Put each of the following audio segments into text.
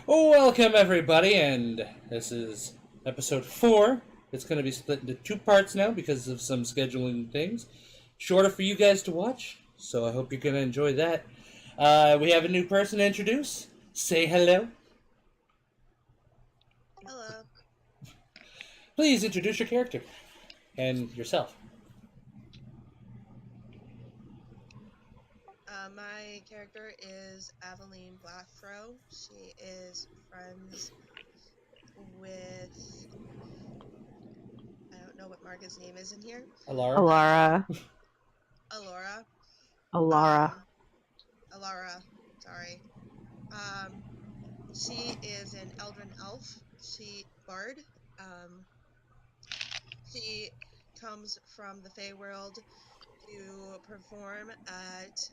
Welcome, everybody, and this is episode 4. It's going to be split into 2 parts now because of some scheduling things. Shorter for you guys to watch, so I hope you're going to enjoy that. We have a new person to introduce. Say hello. Hello. Please introduce your character and yourself. My character is Aveline Blackthrow. She is friends with... I don't know what Marga's name is in here. Alara. Alora. Alara. Sorry. She is an Eldrin elf. Bard. She comes from the Feywild to perform at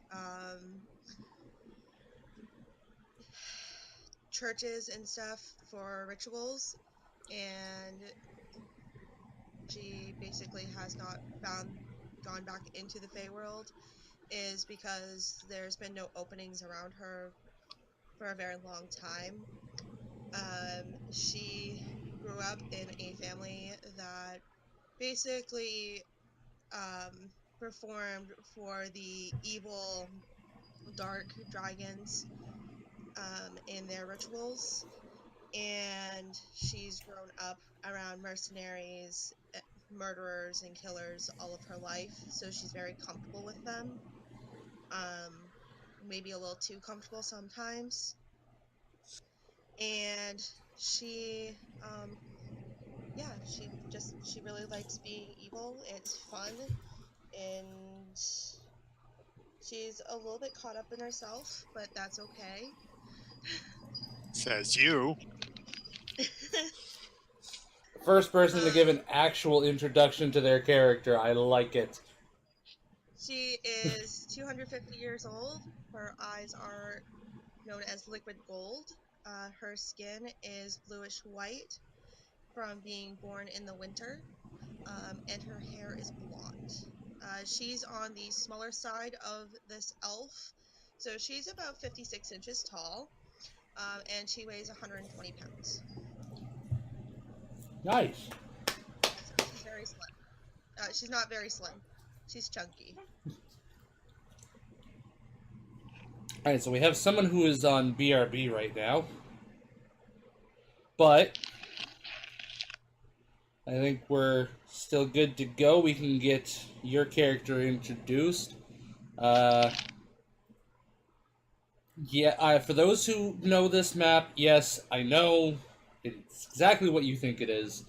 churches and stuff for rituals, and she basically has not gone back into the Feywild is because there's been no openings around her for a very long time. She grew up in a family that basically performed for the evil dark dragons in their rituals, and she's grown up around mercenaries, murderers, and killers all of her life, so she's very comfortable with them. Maybe a little too comfortable sometimes. And she she really likes being evil. It's fun, and she's a little bit caught up in herself, but that's okay. Says you. First person to give an actual introduction to their character. I like it. She is 250 years old. Her eyes are known as liquid gold. Her skin is bluish white from being born in the winter, and her hair is blonde. She's on the smaller side of this elf, so she's about 56 inches tall, and she weighs 120 pounds. Nice. So she's very slim. She's not very slim. She's chunky. Alright, so we have someone who is on BRB right now. But I think we're still good to go. We can get your character introduced. For those who know this map, yes, I know it's exactly what you think it is.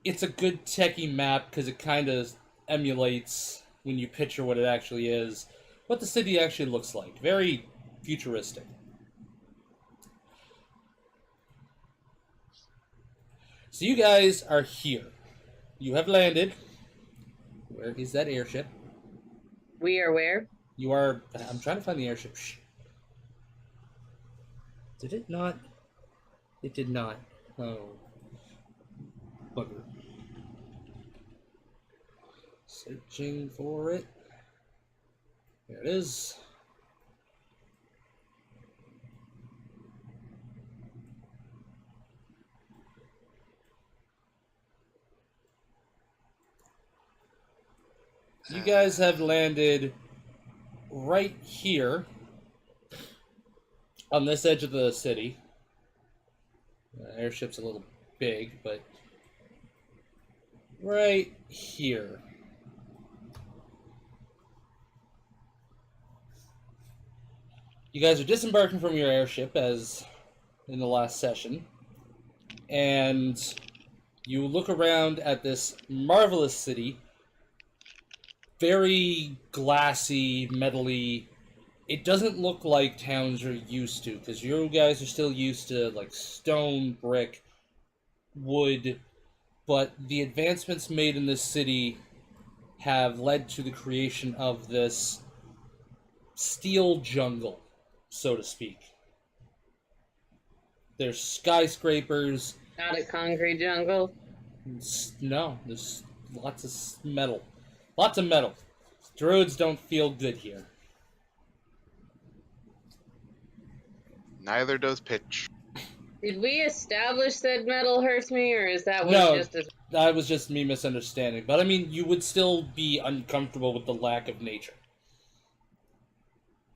It's a good techie map because it kind of emulates, when you picture what it actually is, what the city actually looks like. Very futuristic. So you guys are here. You have landed. Where is that airship? We are where? You are... I'm trying to find the airship. Shh. Did it not? It did not. Oh. Bugger. Searching for it. There it is. You guys have landed right here on this edge of the city. The airship's a little big, but right here. You guys are disembarking from your airship as in the last session, and you look around at this marvelous city. Very glassy, metally. It doesn't look like towns are used to, because you guys are still used to like stone, brick, wood, but the advancements made in this city have led to the creation of this steel jungle, so to speak. There's skyscrapers. Not a concrete jungle? No, there's lots of metal. Lots of metal. Druids don't feel good here. Neither does pitch. Did we establish that metal hurts me, or is that No. just as... That was just me misunderstanding. But I mean, you would still be uncomfortable with the lack of nature.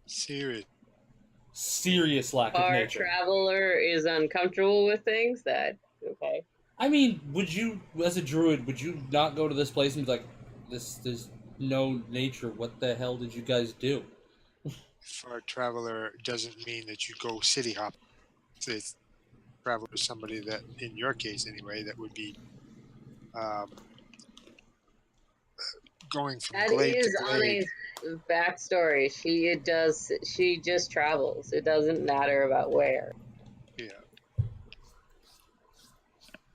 Serious. Serious lack of Our nature. traveler is uncomfortable with things? Okay. I mean, would you, as a druid, would you not go to this place and be like, there's no nature, what the hell did you guys do? For a traveler, doesn't mean that you go city hop. It's travel to somebody that, in your case anyway, that would be going from That glade is to glade. Ana's backstory. She just travels. It doesn't matter about where. Yeah.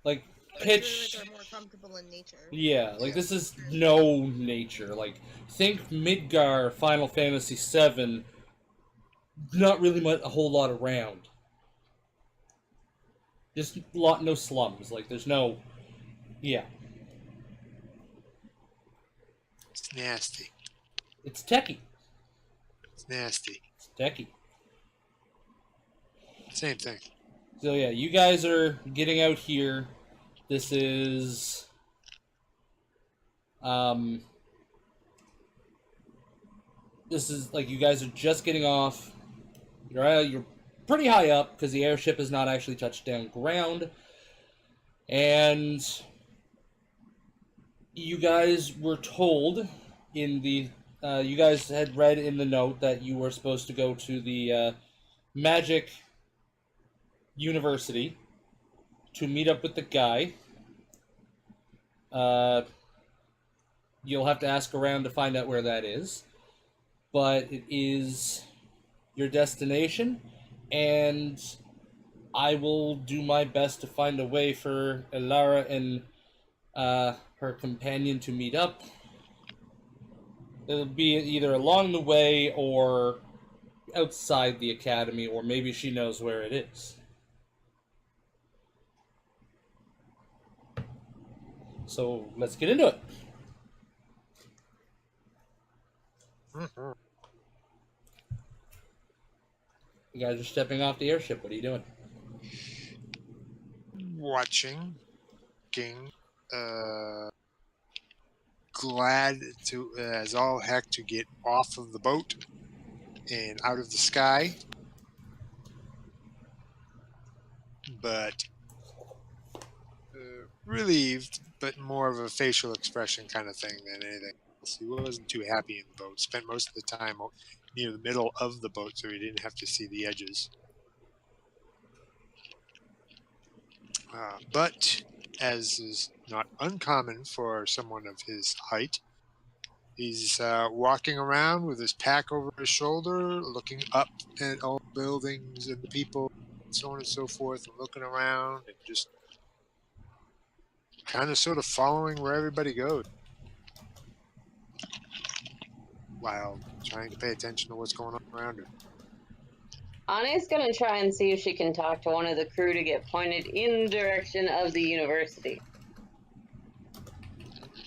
Like, But pitch... druids are more comfortable in nature. Yeah, like, this is no nature. Like, think Midgar, Final Fantasy VII, not really a whole lot around. Just no slums. Like, there's no... Yeah. It's nasty. It's techie. It's nasty. It's techie. Same thing. So yeah, you guys are getting out here. This is... This is, like, you guys are just getting off. You're pretty high up, because the airship has not actually touched down ground. And... You guys were told in the... you guys had read in the note that you were supposed to go to the Magic University to meet up with the guy. You'll have to ask around to find out where that is. But it is your destination, and I will do my best to find a way for Elara and her companion to meet up. It'll be either along the way or outside the academy, or maybe she knows where it is. So let's get into it. Mm-hmm. You guys are stepping off the airship. What are you doing? Watching, looking, glad to as all heck to get off of the boat and out of the sky, but relieved, but more of a facial expression kind of thing than anything else. He wasn't too happy in the boat. Spent most of the time near the middle of the boat, so he didn't have to see the edges. But, as is not uncommon for someone of his height, he's walking around with his pack over his shoulder, looking up at all the buildings and the people, and so on and so forth, and looking around and just kind of sort of following where everybody goes, while trying to pay attention to what's going on around him. Ana's gonna try and see if she can talk to one of the crew to get pointed in the direction of the university.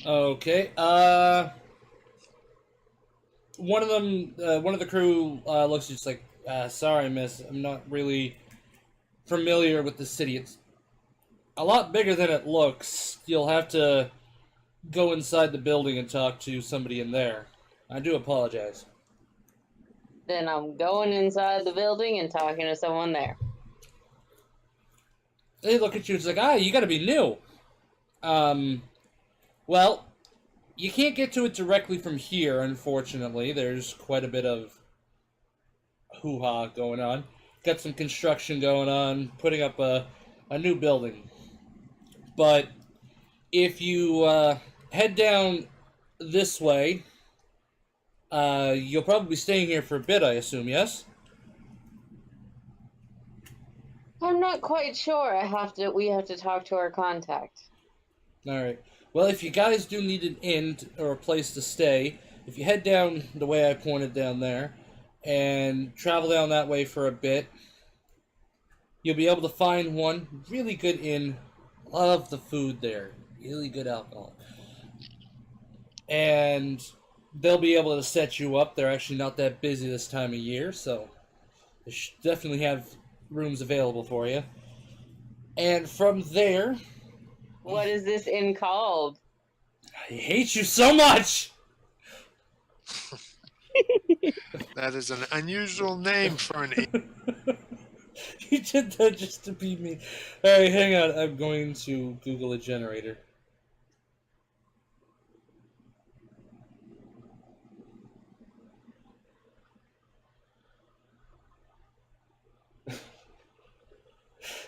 Okay. One of the crew looks just like, sorry, miss, I'm not really familiar with the city. It's a lot bigger than it looks. You'll have to go inside the building and talk to somebody in there. I do apologize. Then I'm going inside the building and talking to someone there. They look at you, it's like, you gotta be new. Well, you can't get to it directly from here, unfortunately. There's quite a bit of hoo-ha going on. Got some construction going on, putting up a new building. But if you head down this way, you'll probably be staying here for a bit, I assume, yes? I'm not quite sure. We have to talk to our contact. Alright. Well, if you guys do need an inn or a place to stay, if you head down the way I pointed down there, and travel down that way for a bit, you'll be able to find one really good inn. Love the food there. Really good alcohol. And they'll be able to set you up. They're actually not that busy this time of year, so they should definitely have rooms available for you. And from there, What is this inn called? I hate you so much! That is an unusual name for an inn. You did that just to be me. Alright, hang on. I'm going to Google a generator.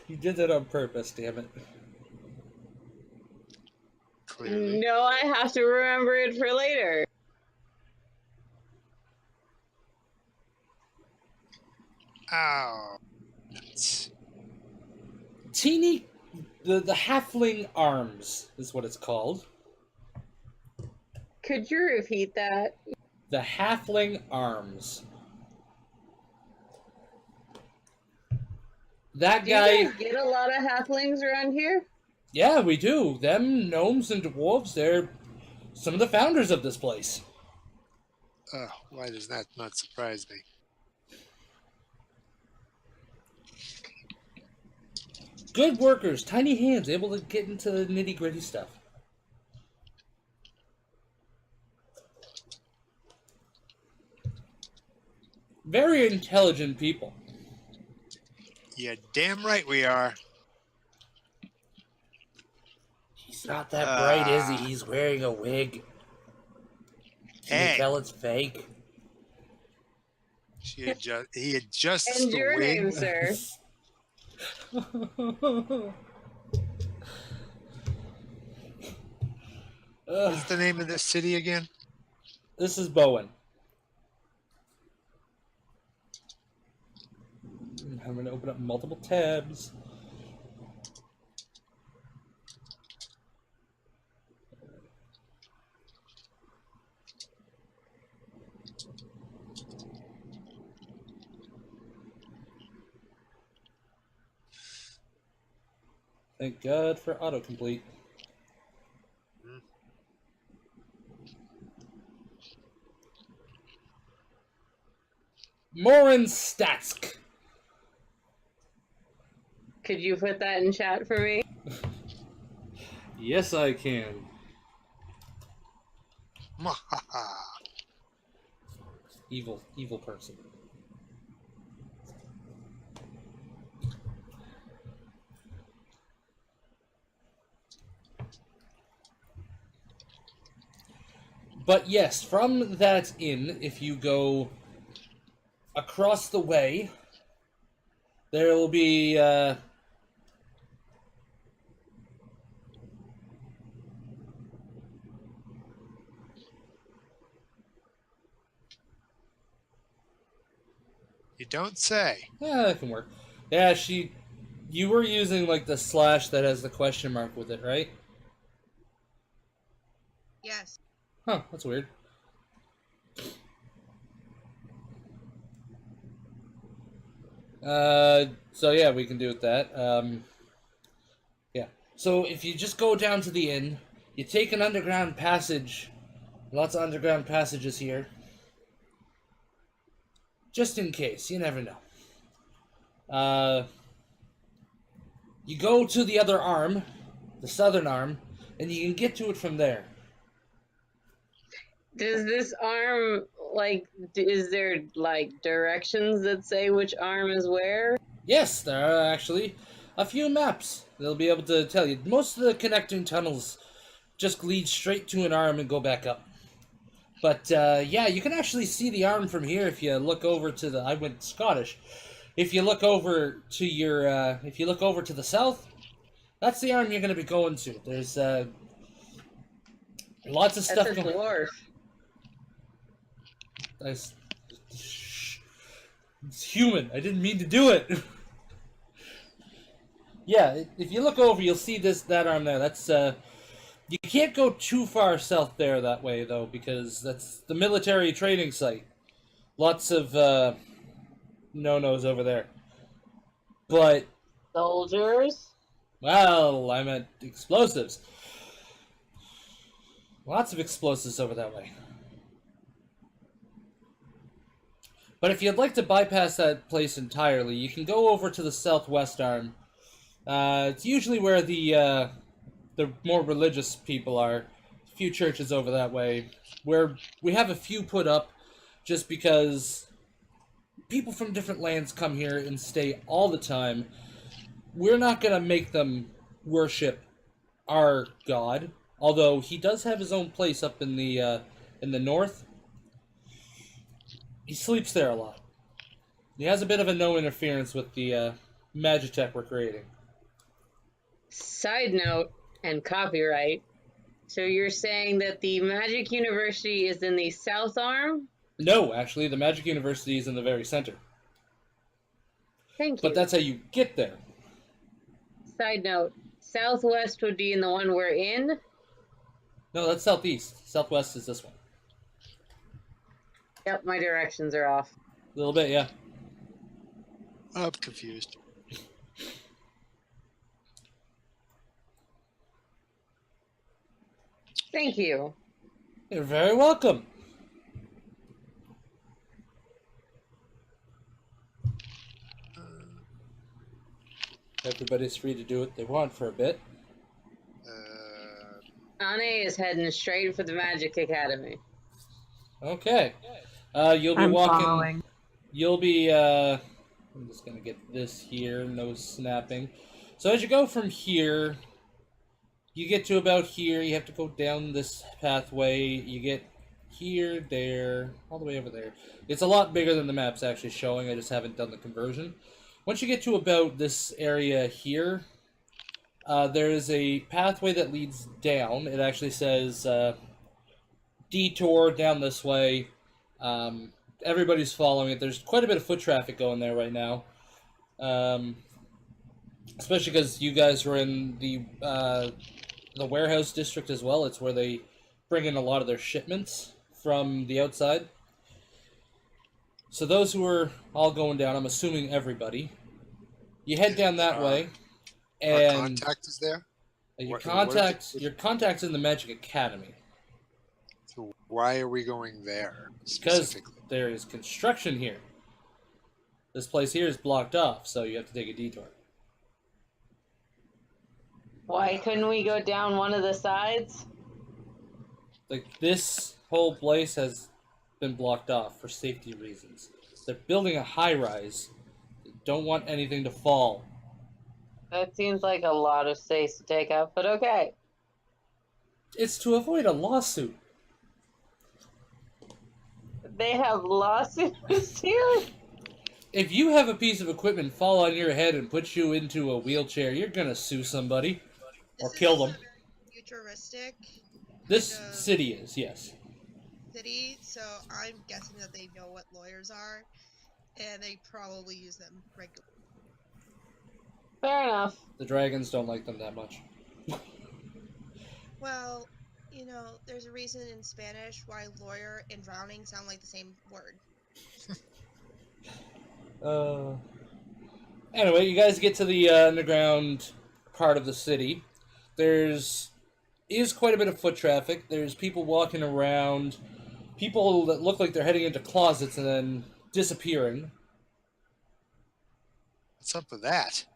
You did that on purpose, damn it. Clearly. No, I have to remember it for later. Oh. Nuts. The Halfling Arms is what it's called. Could you repeat that? The Halfling Arms. That Do you guy... guys get a lot of halflings around here? Yeah, we do. Them gnomes and dwarves, they're some of the founders of this place. Why does that not surprise me? Good workers, tiny hands, able to get into the nitty-gritty stuff. Very intelligent people. Yeah, damn right we are. He's not that bright, is he? He's wearing a wig. Can you Hey. tell it's fake? He adjusts And the your wig. name, sir? What's the name of this city again? This is Bowen. I'm going to open up multiple tabs. Thank God for autocomplete. Morin Statsk. Could you put that in chat for me? Yes, I can. Mwahaha. Evil person. But yes, from that inn, if you go across the way, there will be You don't say. yeah, that can work. Yeah, you were using like the slash that has the question mark with it, right? Yes. Huh, that's weird. So yeah, we can do with that. Yeah. So if you just go down to the inn, you take an underground passage. Lots of underground passages here. Just in case, you never know. You go to the other arm, the southern arm, and you can get to it from there. Does this arm, is there, directions that say which arm is where? Yes, there are actually a few maps. They'll be able to tell you. Most of the connecting tunnels just lead straight to an arm and go back up. But yeah, you can actually see the arm from here if you look over to the. I went Scottish. If you look over to if you look over to the south, that's the arm you're going to be going to. There's lots of stuff. That's a dwarf. It's human. I didn't mean to do it. Yeah, if you look over, you'll see that arm there. That's you can't go too far south there that way though, because that's the military training site. Lots of no-nos over there. But Soldiers? well, I meant explosives. Lots of explosives over that way. But if you'd like to bypass that place entirely, you can go over to the southwest arm. It's usually where the more religious people are. A few churches over that way, where we have a few put up, just because people from different lands come here and stay all the time. We're not gonna make them worship our god, although he does have his own place up in the north. He sleeps there a lot. He has a bit of a no interference with the Magitech we're creating. Side note and copyright. So you're saying that the Magic University is in the South Arm? No, actually, the Magic University is in the very center. Thank you. But that's how you get there. Side note, Southwest would be in the one we're in? No, that's southeast. Southwest is this one. Yep, my directions are off. A little bit, yeah. I'm confused. Thank you. You're very welcome. Everybody's free to do what they want for a bit. Ane is heading straight for the Magic Academy. Okay. You'll be I'm walking. following. You'll be. I'm just gonna get this here. No snapping. So as you go from here, you get to about here. You have to go down this pathway. You get here, there, all the way over there. It's a lot bigger than the map's actually showing. I just haven't done the conversion. Once you get to about this area here, there is a pathway that leads down. It actually says detour down this way. Everybody's following it. There's quite a bit of foot traffic going there right now. Especially because you guys are in the warehouse district as well. It's where they bring in a lot of their shipments from the outside. So those who are all going down, I'm assuming everybody, you head down that way, Our and contact is there? your what is it? contact's in the Magic Academy. So why are we going there Because specifically? there is construction here. This place here is blocked off, so you have to take a detour. Why couldn't we go down one of the sides? Like, this whole place has been blocked off for safety reasons. They're building a high-rise. They don't want anything to fall. That seems like a lot of space to take up, but okay. It's to avoid a lawsuit. They have lawsuits here? If you have a piece of equipment fall on your head and put you into a wheelchair, you're gonna sue somebody. Or This kill is them. a very futuristic This kind of city is, yes. city, so I'm guessing that they know what lawyers are, and they probably use them regularly. Fair enough. The dragons don't like them that much. Well, you know, there's a reason in Spanish why lawyer and drowning sound like the same word. Anyway, you guys get to the underground part of the city. Is quite a bit of foot traffic. There's people walking around, people that look like they're heading into closets and then disappearing. What's up with that?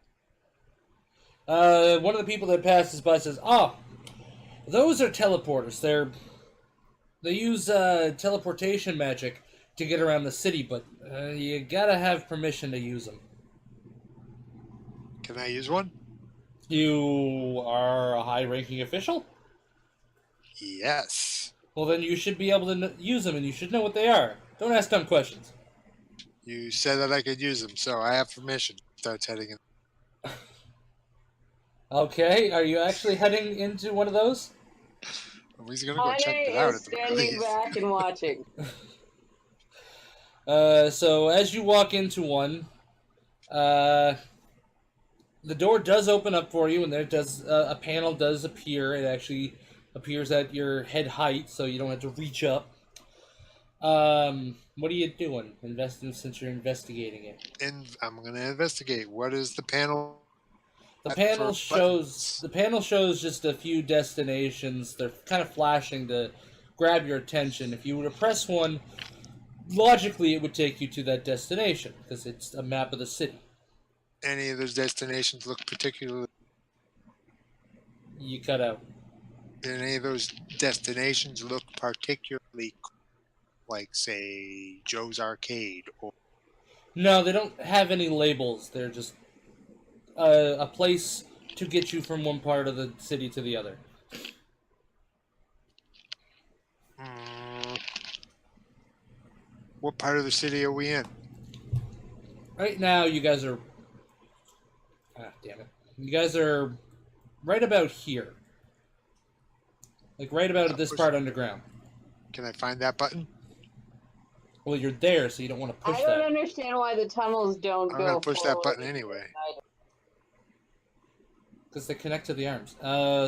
One of the people that passes by says, "Oh, those are teleporters. They use teleportation magic to get around the city, but you gotta have permission to use them." Can I use one? You are a high-ranking official? Yes. Well, then you should be able to use them, and you should know what they are. Don't ask dumb questions. You said that I could use them, so I have permission. Starts heading in. Okay, are you actually heading into one of those? He's gonna go check it out is at the very standing least. back and watching. So as you walk into one, the door does open up for you, and there does a panel does appear. It actually appears at your head height, so you don't have to reach up. What are you doing? Since you're investigating it. And I'm gonna investigate. What is the panel? The For panel shows just a few destinations. They're kind of flashing to grab your attention. If you were to press one, logically, it would take you to that destination because it's a map of the city. Any of those destinations look particularly? You cut out. Any of those destinations look particularly like, say, Joe's Arcade or? No, they don't have any labels. They're just a place to get you from one part of the city to the other. What part of the city are we in? Right now, you guys are... Ah, damn it. You guys are right about here. Like, right about at this part underground. Can I find that button? Well, you're there, so you don't want to push I don't that. understand why the tunnels don't I'm go going to push that forward. button anyway. Because they connect to the arms.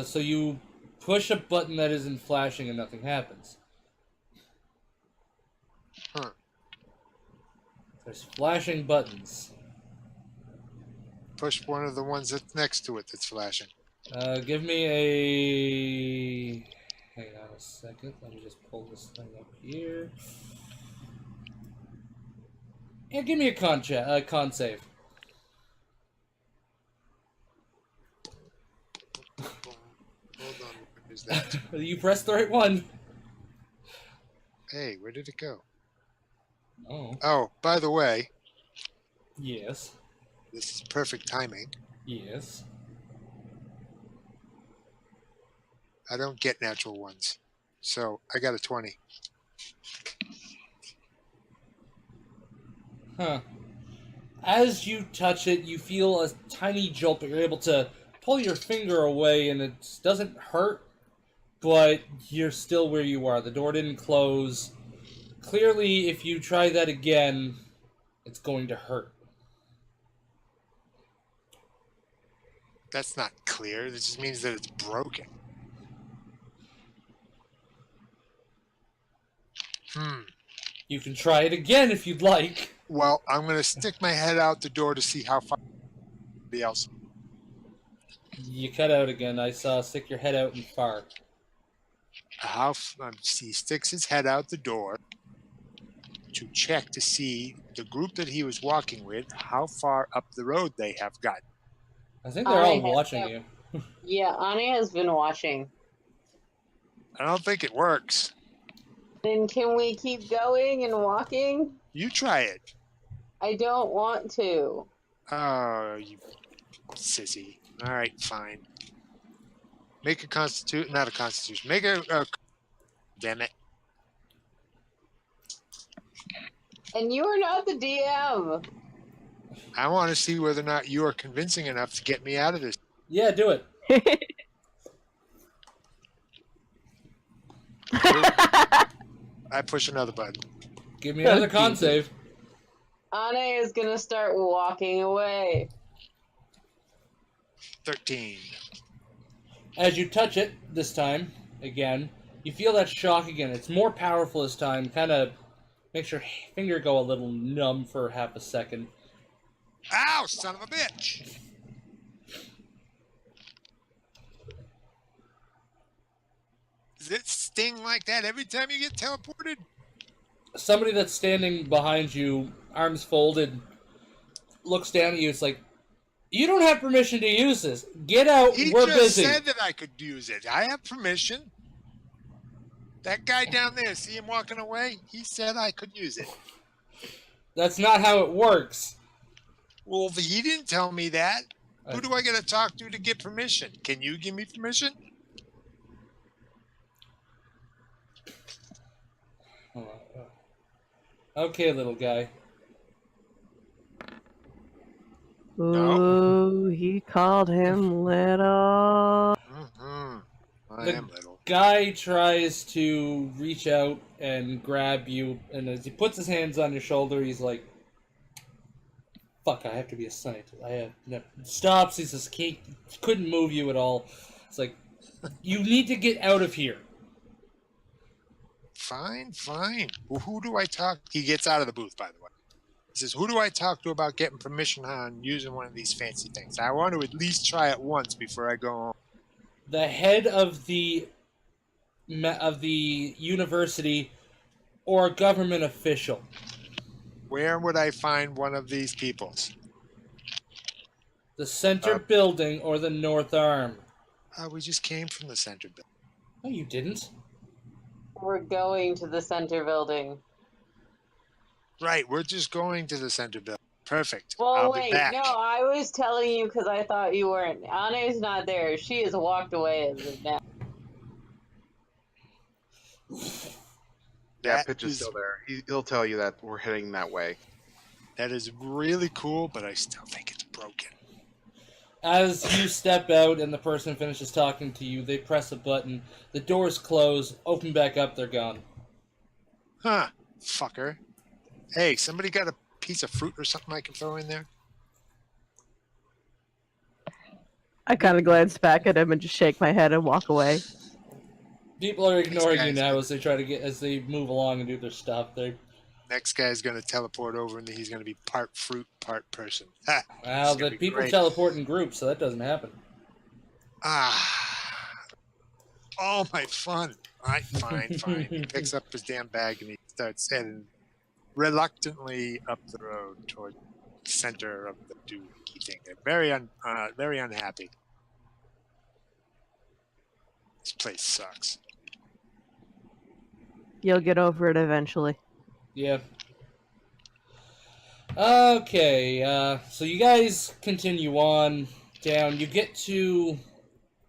So you push a button that isn't flashing and nothing happens. Huh. There's flashing buttons. Push one of the ones that's next to it that's flashing. Give me a... Hang on a second. Let me just pull this thing up here. Yeah, give me a con save. Hold on. What is that? You pressed the right one. Hey, where did it go? Oh. Oh, by the way, Yes. this is perfect timing. Yes. I don't get natural ones. So I got a 20. Huh. As you touch it, you feel a tiny jolt, but you're able to pull your finger away, and it doesn't hurt, but you're still where you are. The door didn't close. Clearly, if you try that again, it's going to hurt. That's not clear. This just means that it's broken. You can try it again if you'd like. Well, I'm going to stick my head out the door to see how far somebody else. You cut out again. I saw stick your head out and far. He sticks his head out the door to check to see the group that he was walking with, how far up the road they have gotten. I think they're all watching you. Yeah, Ani has been watching. I don't think it works. Then can we keep going and walking? You try it. I don't want to. Oh, you sissy. All right, fine. Make a constitution, not a constitution. Make a damn it. And you are not the DM. I want to see whether or not you are convincing enough to get me out of this. Yeah, do it. I push another button. Give me another con save. Ani is gonna start walking away. 13. As you touch it, this time, again, you feel that shock again. It's more powerful this time. Kind of makes your finger go a little numb for half a second. Ow, son of a bitch! Does it sting like that every time you get teleported? Somebody that's standing behind you, arms folded, looks down at you. It's like, you don't have permission to use this. Get out. We're busy. He just said that I could use it. I have permission. That guy down there, see him walking away? He said I could use it. That's not how it works. Well, he didn't tell me that. Who do I got to talk to get permission? Can you give me permission? Okay, little guy. Ooh, he called him little. Mm-hmm. I The am little. Guy tries to reach out and grab you, and as he puts his hands on your shoulder, he's like, fuck, I have to be a scientist. I have no. Stops, he says, couldn't move you at all. It's like, you need to get out of here. Fine, fine. Well, who do I talk? He gets out of the booth, by the way. He says, who do I talk to about getting permission on using one of these fancy things? I want to at least try it once before I go home. The head of the university or a government official. Where would I find one of these peoples? The center building or the north arm. We just came from the center building. No, you didn't. We're going to the center building. Right, we're just going to the center building. Perfect. Well, I'll wait, be back. no, I was telling you because I thought you weren't. Anna's not there. She has walked away as of now. Yeah, Pitch is still there. He'll tell you that we're heading that way. That is really cool, but I still think it's broken. As you step out and the person finishes talking to you, they press a button. The doors close, open back up, they're gone. Huh, fucker. Hey, somebody got a piece of fruit or something I can throw in there? I kind of glance back at him and just shake my head and walk away. People are ignoring you guy's now good. as they move along and do their stuff. Next guy's going to teleport over and he's going to be part fruit, part person. Ha, Well, it's gonna the be people great. teleport in groups, so that doesn't happen. All my fun. All right, fine. He picks up his damn bag and he starts heading reluctantly up the road toward the center of the doohickey thing. They're very unhappy. This place sucks. You'll get over it eventually. Yeah. Okay, so you guys continue on down. You get to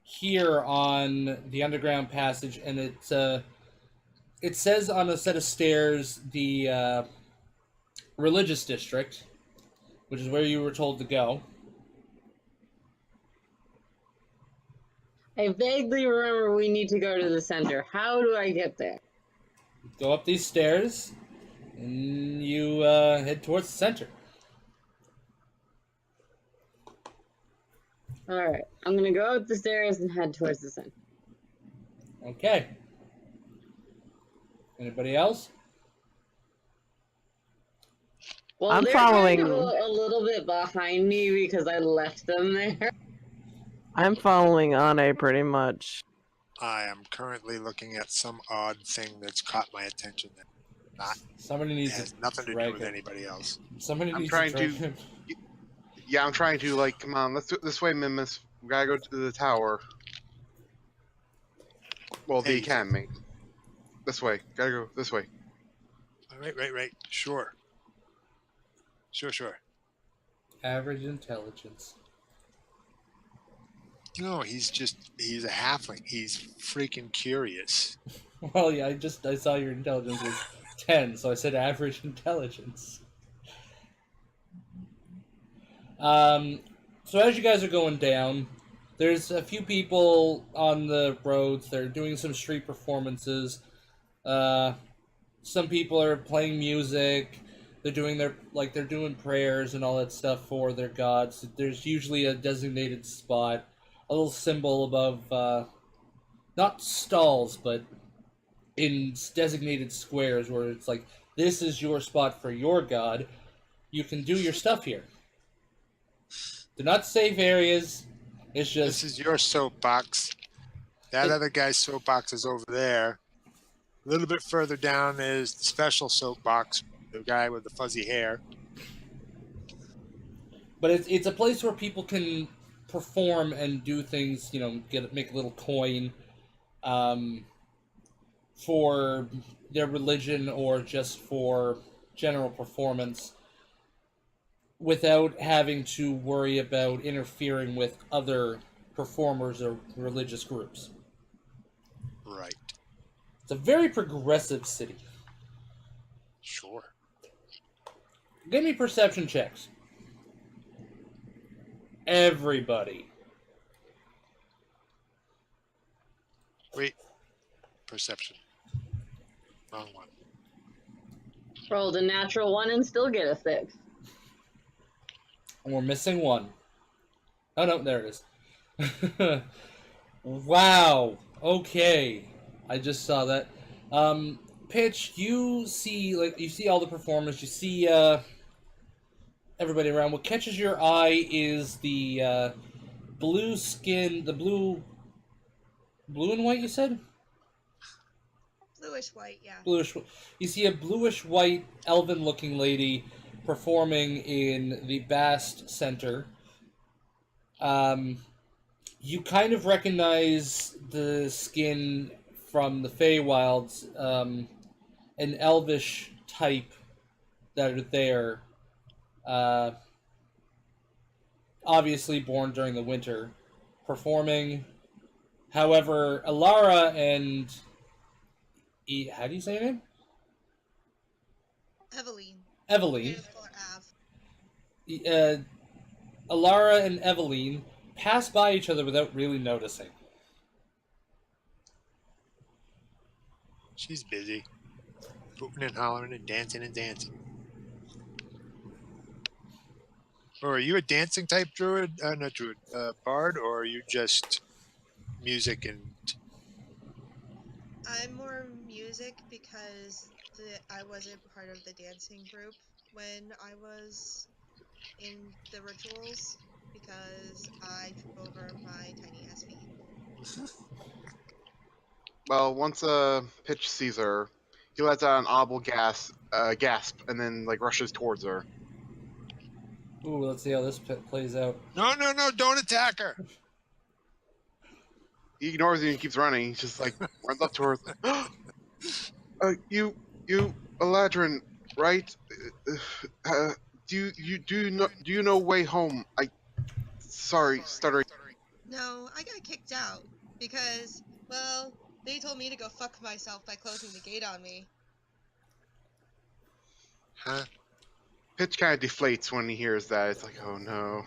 here on the underground passage, and it says on a set of stairs the religious district, which is where you were told to go. I vaguely remember we need to go to the center. How do I get there? Go up these stairs, and you head towards the center. Alright, I'm gonna go up the stairs and head towards the center. Okay. Anybody else? Well, I'm they're following. kind of a little bit behind me because I left them there. I'm following Anne pretty much. I am currently looking at some odd thing that's caught my attention that Somebody needs has to nothing to drag do with it. anybody else. Somebody I'm needs trying to. to- Yeah, I'm trying to, like, come on, let's do it this way, Mimus. We gotta go to the tower. Well, the Hey. academy. This way. Gotta go this way. Right. Sure. Average intelligence. No, he's a halfling. He's freaking curious. Well, yeah, I saw your intelligence was 10, so I said average intelligence. So as you guys are going down, there's a few people on the roads. They're doing some street performances. Some people are playing music. They're doing prayers and all that stuff for their gods. There's usually a designated spot, a little symbol above, not stalls, but in designated squares where it's like, this is your spot for your god. You can do your stuff here. They're not safe areas. It's This just is your soapbox. That other guy's soapbox is over there. A little bit further down is the special soapbox, the guy with the fuzzy hair. but it's a place where people can perform and do things, make a little coin for their religion or just for general performance without having to worry about interfering with other performers or religious groups. Right. It's a very progressive city. Sure. Give me perception checks. Everybody. Wait. Perception. Wrong one. Rolled a natural 1 and still get a 6. And we're missing one. Oh no, there it is. Wow. Okay. I just saw that. Pitch, you see all the performers, you see everybody around. What catches your eye is the blue and white, you said? Bluish white, yeah. You see a bluish-white, elven-looking lady performing in the Bast Center. You kind of recognize the skin from the Feywilds, an elvish type that are there. Uh, Obviously born during the winter, performing. However, Alara and how do you say her name? Eveline. Eveline. Just call her Av. Alara and Eveline pass by each other without really noticing. She's busy. Hooting and hollering and dancing and dancing. Or are you a dancing type druid? Not druid. Bard, or are you just music and... I'm more music because I wasn't part of the dancing group when I was in the rituals because I trip over my tiny ass feet. Well, once Pitch sees her, he lets out an audible gasp, and then like rushes towards her. Ooh, let's see how this plays out. No, don't attack her! He ignores you and keeps running. He's just like runs up to her. You, Eladrin, right? Do you know way home? Sorry, stuttering. No, I got kicked out because, well, they told me to go fuck myself by closing the gate on me. Huh? Pitch kind of deflates when he hears that. It's like, oh no.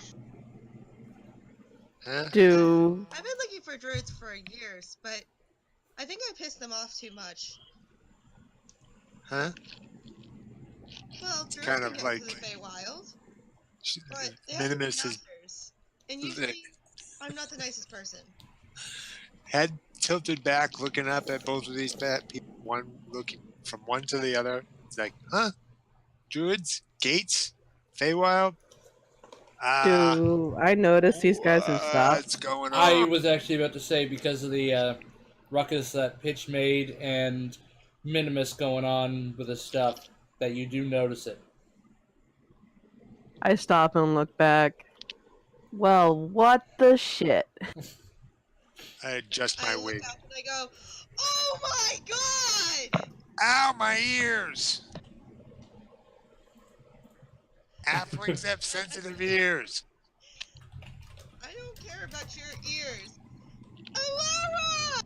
Huh? I've been looking for druids for years, but I think I pissed them off too much. Huh? Well, druids kind can of get like- into the Feywild, but they have to be Minimus is masters. And usually, I'm not the nicest person. head tilted back, looking up at both of these people. One looking from one to the other. It's like, huh? Druids? Gates? Feywild? Do I notice these guys have stopped? What's going on? I was actually about to say, because of the ruckus that Pitch made and Minimus going on with his stuff, that you do notice it. I stop and look back. Well, what the shit? I adjust my I look wig. up and I go, oh my god! Ow, my ears! Halflings have sensitive ears. I don't care about your ears. Alara!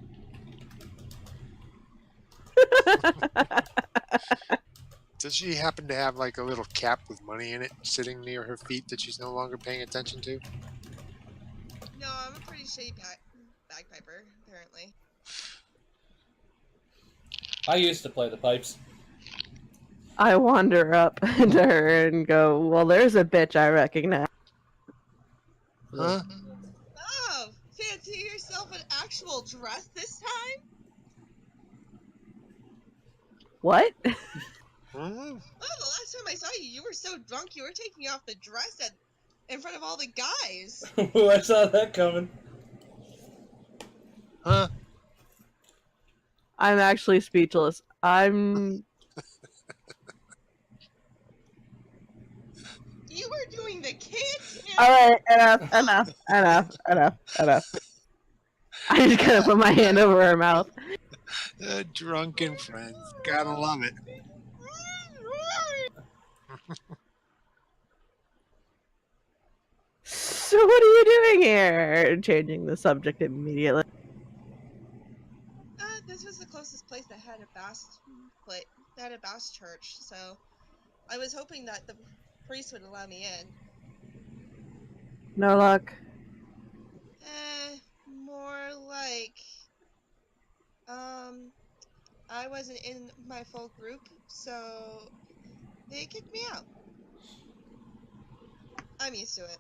Does she happen to have like a little cap with money in it sitting near her feet that she's no longer paying attention to? No, I'm a pretty shitty bagpiper, apparently. I used to play the pipes. I wander up to her and go, well, there's a bitch I recognize. Huh? Oh, fancy yourself an actual dress this time? What? Oh, the last time I saw you, you were so drunk you were taking off the dress in front of all the guys. I saw that coming. Huh? I'm actually speechless. I'm... You were doing the kids. Alright, enough. I just gotta put my hand over her mouth. Drunken friends. Gotta love it. So what are you doing here? Changing the subject immediately. This was the closest place that had a Bast church, so I was hoping that the priest would allow me in. No luck. More like, I wasn't in my full group, so they kicked me out. I'm used to it.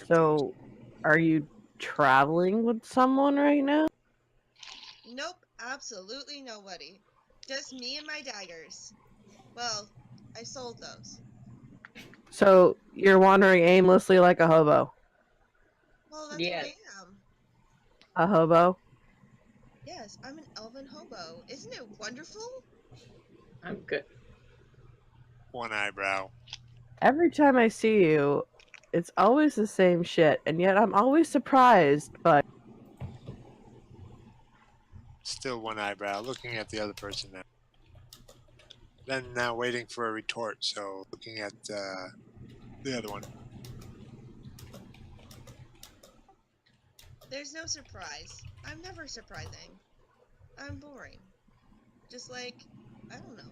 So, are you traveling with someone right now? Nope, absolutely nobody. Just me and my daggers. Well, I sold those. So, you're wandering aimlessly like a hobo. Well, that's Yes. what I am. A hobo? Yes, I'm an elven hobo. Isn't it wonderful? I'm good. One eyebrow. Every time I see you, it's always the same shit, and yet I'm always surprised by. Still one eyebrow. Looking at the other person now. Then now waiting for a retort. So looking at the other one. There's no surprise. I'm never surprising. I'm boring. Just like, I don't know.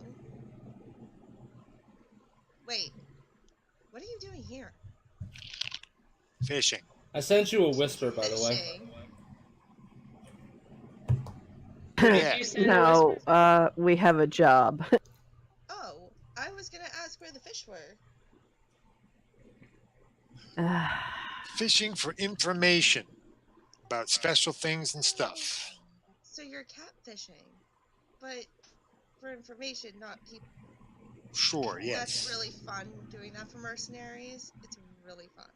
Wait, what are you doing here? Fishing. I sent you a whisper, by the way. Fishing? Who did Yeah. you send a No, whisper? we have a job. Oh, I was gonna ask where the fish were. Fishing for information about special things and stuff. So you're catfishing, but for information, not people. Sure, yes. That's really fun doing that for mercenaries. It's really fun.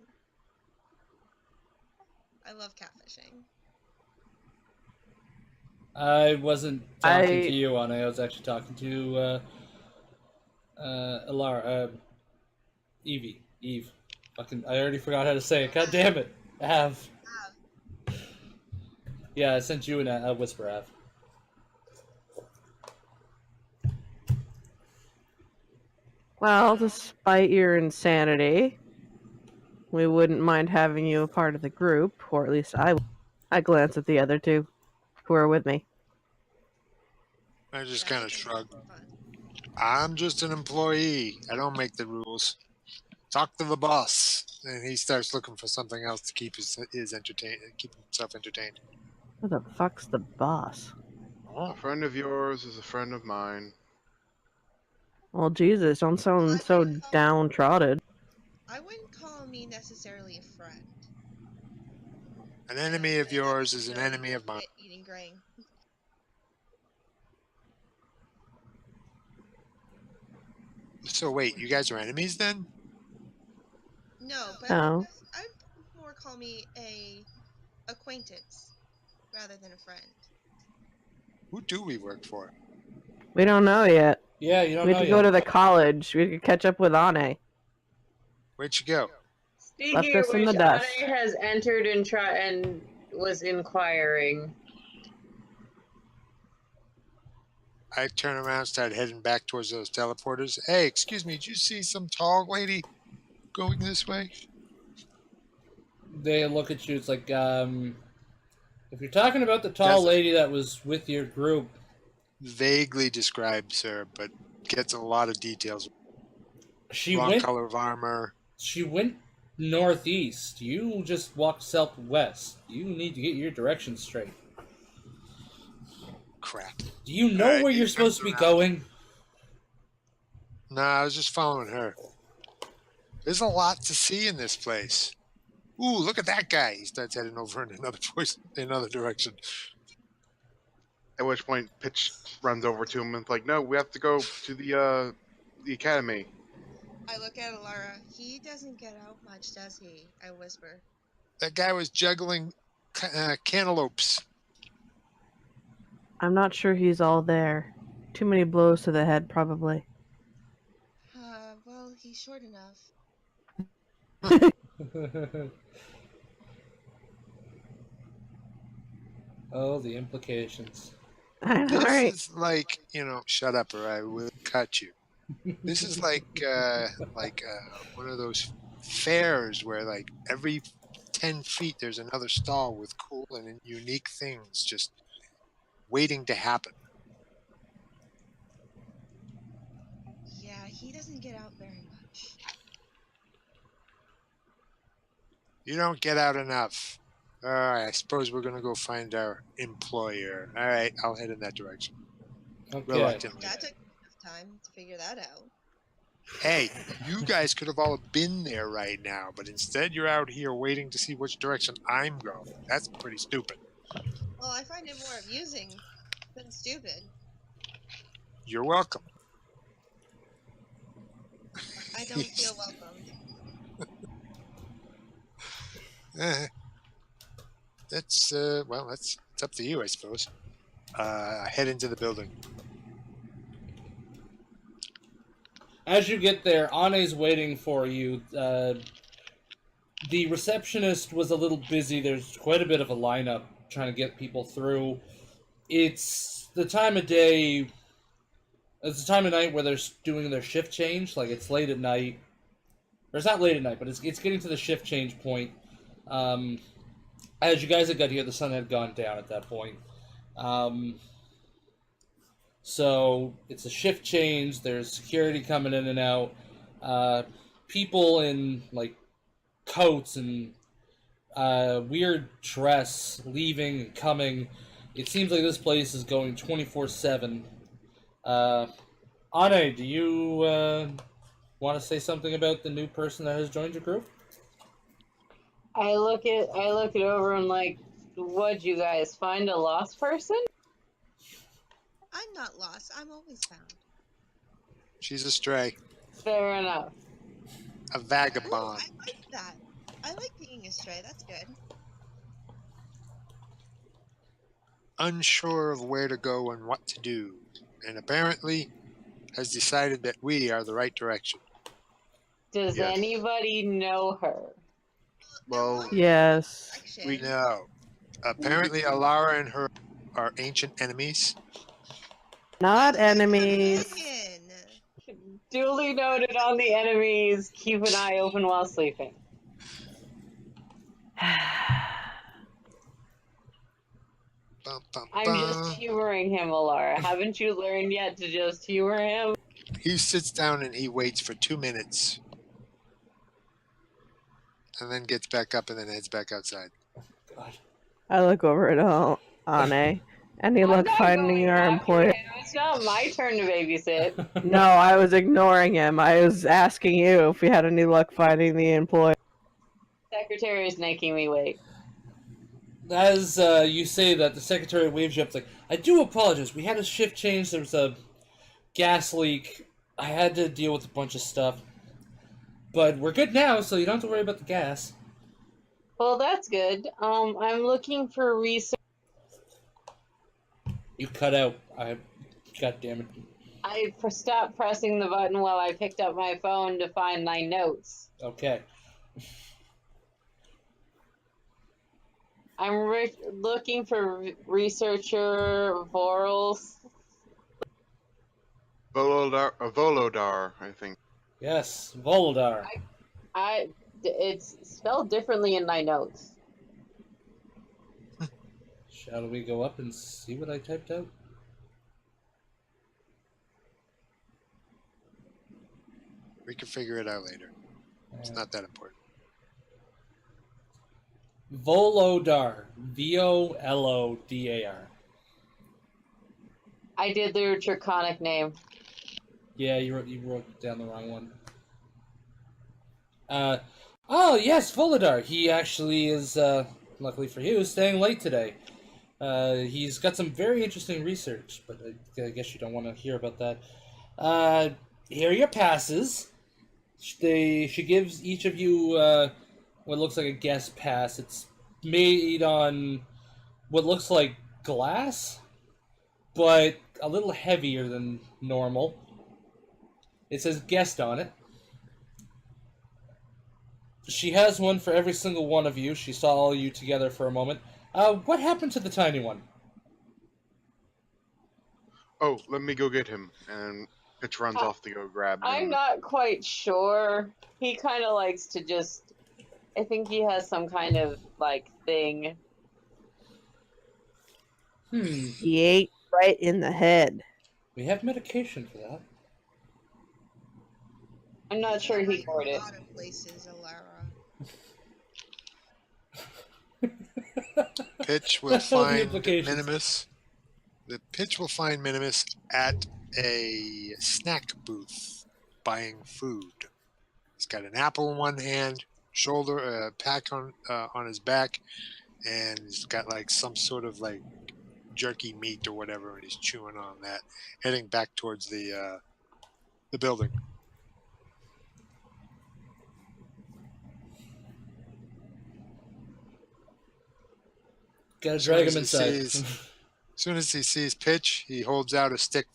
I love catfishing. I wasn't talking I- to you, Anna. I was actually talking to Alara, Evie. Eve. Fucking, I already forgot how to say it. God damn it. Av. Yeah, I sent you a whisper, Av. Well, despite your insanity, we wouldn't mind having you a part of the group, or at least I would. I glance at the other two who are with me. I just Yeah, kind I of think shrug. it's fun. I'm just an employee. I don't make the rules. Talk to the boss. And he starts looking for something else to keep keep himself entertained. Who the fuck's the boss? A friend of yours is a friend of mine. Well, Jesus, don't sound so downtrodden. I wouldn't call me necessarily a friend. An enemy of yours is an Really enemy of mine. eating grain. So wait, you guys are enemies then? No, but Oh. I'd more call me a acquaintance rather than a friend. Who do we work for? We don't know yet. Yeah, you don't We know have to go yet. to the college. We could catch up with Ane. Where'd you go? Speaking Left of us in which, the dust. Ade has entered and was inquiring. I turn around, start heading back towards those teleporters. Hey, excuse me, did you see some tall lady going this way? They look at you, it's like, if you're talking about the tall lady that was with your group, Vaguely describes her, but gets a lot of details. she Wrong went color of armor. northeast. You just walked southwest. You need to get your directions straight. Crap. Do you know Alright, where he you're supposed to be turns around. going? Nah, I was just following her. There's a lot to see in this place. Ooh, look at that guy. He starts heading over in another direction. At which point, Pitch runs over to him and is like, "No, we have to go to the academy." I look at Alara. He doesn't get out much, does he? I whisper. That guy was juggling cantaloupes. I'm not sure he's all there. Too many blows to the head, probably. Well, he's short enough. Oh, the implications. All This right. is like, shut up or I will cut you. This is like one of those fairs where like every 10 feet there's another stall with cool and unique things just waiting to happen. Yeah, he doesn't get out very much. You don't get out enough. All right, I suppose we're going to go find our employer. All right, I'll head in that direction. Okay. Reluctantly. That took enough time to figure that out. Hey, you guys could have all been there right now, but instead you're out here waiting to see which direction I'm going. That's pretty stupid. Well, I find it more amusing than stupid. You're welcome. I don't feel welcomed. That's well, it's up to you, I suppose. Head into the building. As you get there, Ane's waiting for you. The receptionist was a little busy. There's quite a bit of a lineup trying to get people through. It's the time of day. It's the time of night where they're doing their shift change. Like, it's late at night. Or it's not late at night, but it's getting to the shift change point. As you guys had got here, the sun had gone down at that point. So it's a shift change. There's security coming in and out. People in like coats and weird dress leaving and coming. It seems like this place is going 24/7. Ane, do you want to say something about the new person that has joined your group? I look it over and like, what'd you guys find a lost person? I'm not lost. I'm always found. She's a stray, Fair enough. a Ooh, vagabond. I like that. I like being a stray. That's good. Unsure of where to go and what to do, and apparently has decided that we are the right direction. Does Yes. anybody know her? Well, Yes. Direction. we- No. Apparently, Alara and her are ancient enemies. Not Oh, that's enemies. Megan. Duly noted on the enemies. Keep an eye open while sleeping. Bum, bum, I'm just bum. humoring him, Alara. Haven't you learned yet to just humor him? He sits down and he waits for 2 minutes. And then gets back up and then heads back outside. God. I look over at Ane. Any I'm luck not finding going our after employer? him. It's not my turn to babysit. No, I was ignoring him. I was asking you if you had any luck finding the employer. Secretary is making me wait. As you say that, the secretary waves you up. It's like, I do apologize. We had a shift change. There was a gas leak. I had to deal with a bunch of stuff. But we're good now, so you don't have to worry about the gas. Well, that's good. I'm looking for research. You cut out. God damn it. I stopped pressing the button while I picked up my phone to find my notes. Okay. I'm looking for researcher Vorals. Volodar, I think. Yes, Voldar. It's spelled differently in my notes. Shall we go up and see what I typed out? We can figure it out later. It's not that important. Volodar. Volodar. I did the draconic name. Yeah, you wrote down the wrong one. Oh yes, Volodar. He actually is, luckily for you, staying late today. He's got some very interesting research, but I guess you don't want to hear about that. Here are your passes. She gives each of you what looks like a guest pass. It's made on what looks like glass, but a little heavier than normal. It says guest on it. She has one for every single one of you. She saw all you together for a moment. What happened to the tiny one? Oh, let me go get him. And Pitch runs off to go grab him. I'm not quite sure. He kind of likes to just. I think he has some kind of like thing. He ate right in the head. We have medication for that. I'm not sure he Right got in it. a lot of places, Alara. Pitch will All the find implications. Minimus. The Pitch will find Minimus at a snack booth buying food. He's got an apple in one hand, shoulder pack on his back, and he's got like some sort of like jerky meat or whatever, and he's chewing on that, heading back towards the building. Gotta As soon drag as him he inside. sees- As soon as he sees Pitch, he holds out a stick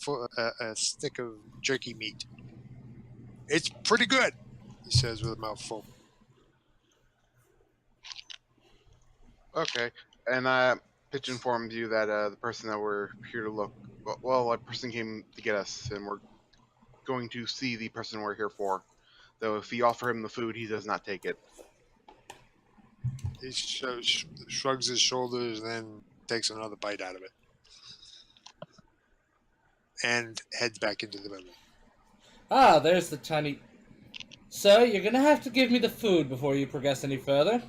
of jerky meat. It's pretty good, he says with a mouthful. Okay. And Pitch informed you that the person that we're here to look. Well, a person came to get us, and we're going to see the person we're here for. Though if you offer him the food, he does not take it. He shrugs his shoulders, then takes another bite out of it, and heads back into the building. Ah, there's the tiny... Sir, you're gonna have to give me the food before you progress any further.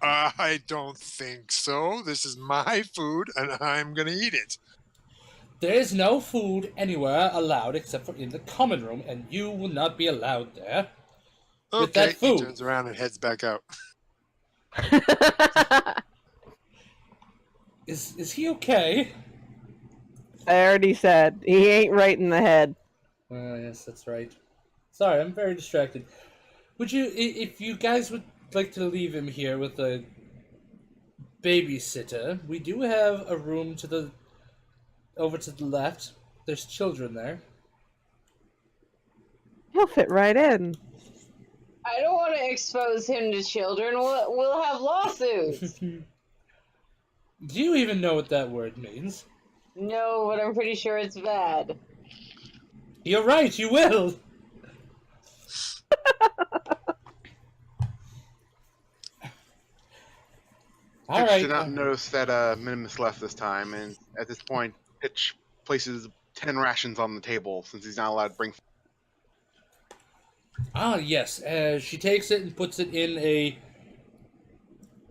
I don't think so. This is my food, and I'm gonna eat it. There is no food anywhere allowed except for in the common room, and you will not be allowed there. With Okay, that food. he turns around and heads back out. Is he okay? I already said he ain't right in the head. Yes, that's right. Sorry, I'm very distracted. Would you, if you guys would like to leave him here with a babysitter, we do have a room over to the left. There's children there. He'll fit right in. I don't want to expose him to children. We'll have lawsuits. Do you even know what that word means? No, but I'm pretty sure it's bad. You're right, you will! Pitch Alright. did not notice that Minimus left this time, and at this point, Pitch places 10 rations on the table since he's not allowed to bring. Ah, yes. She takes it and puts it in a...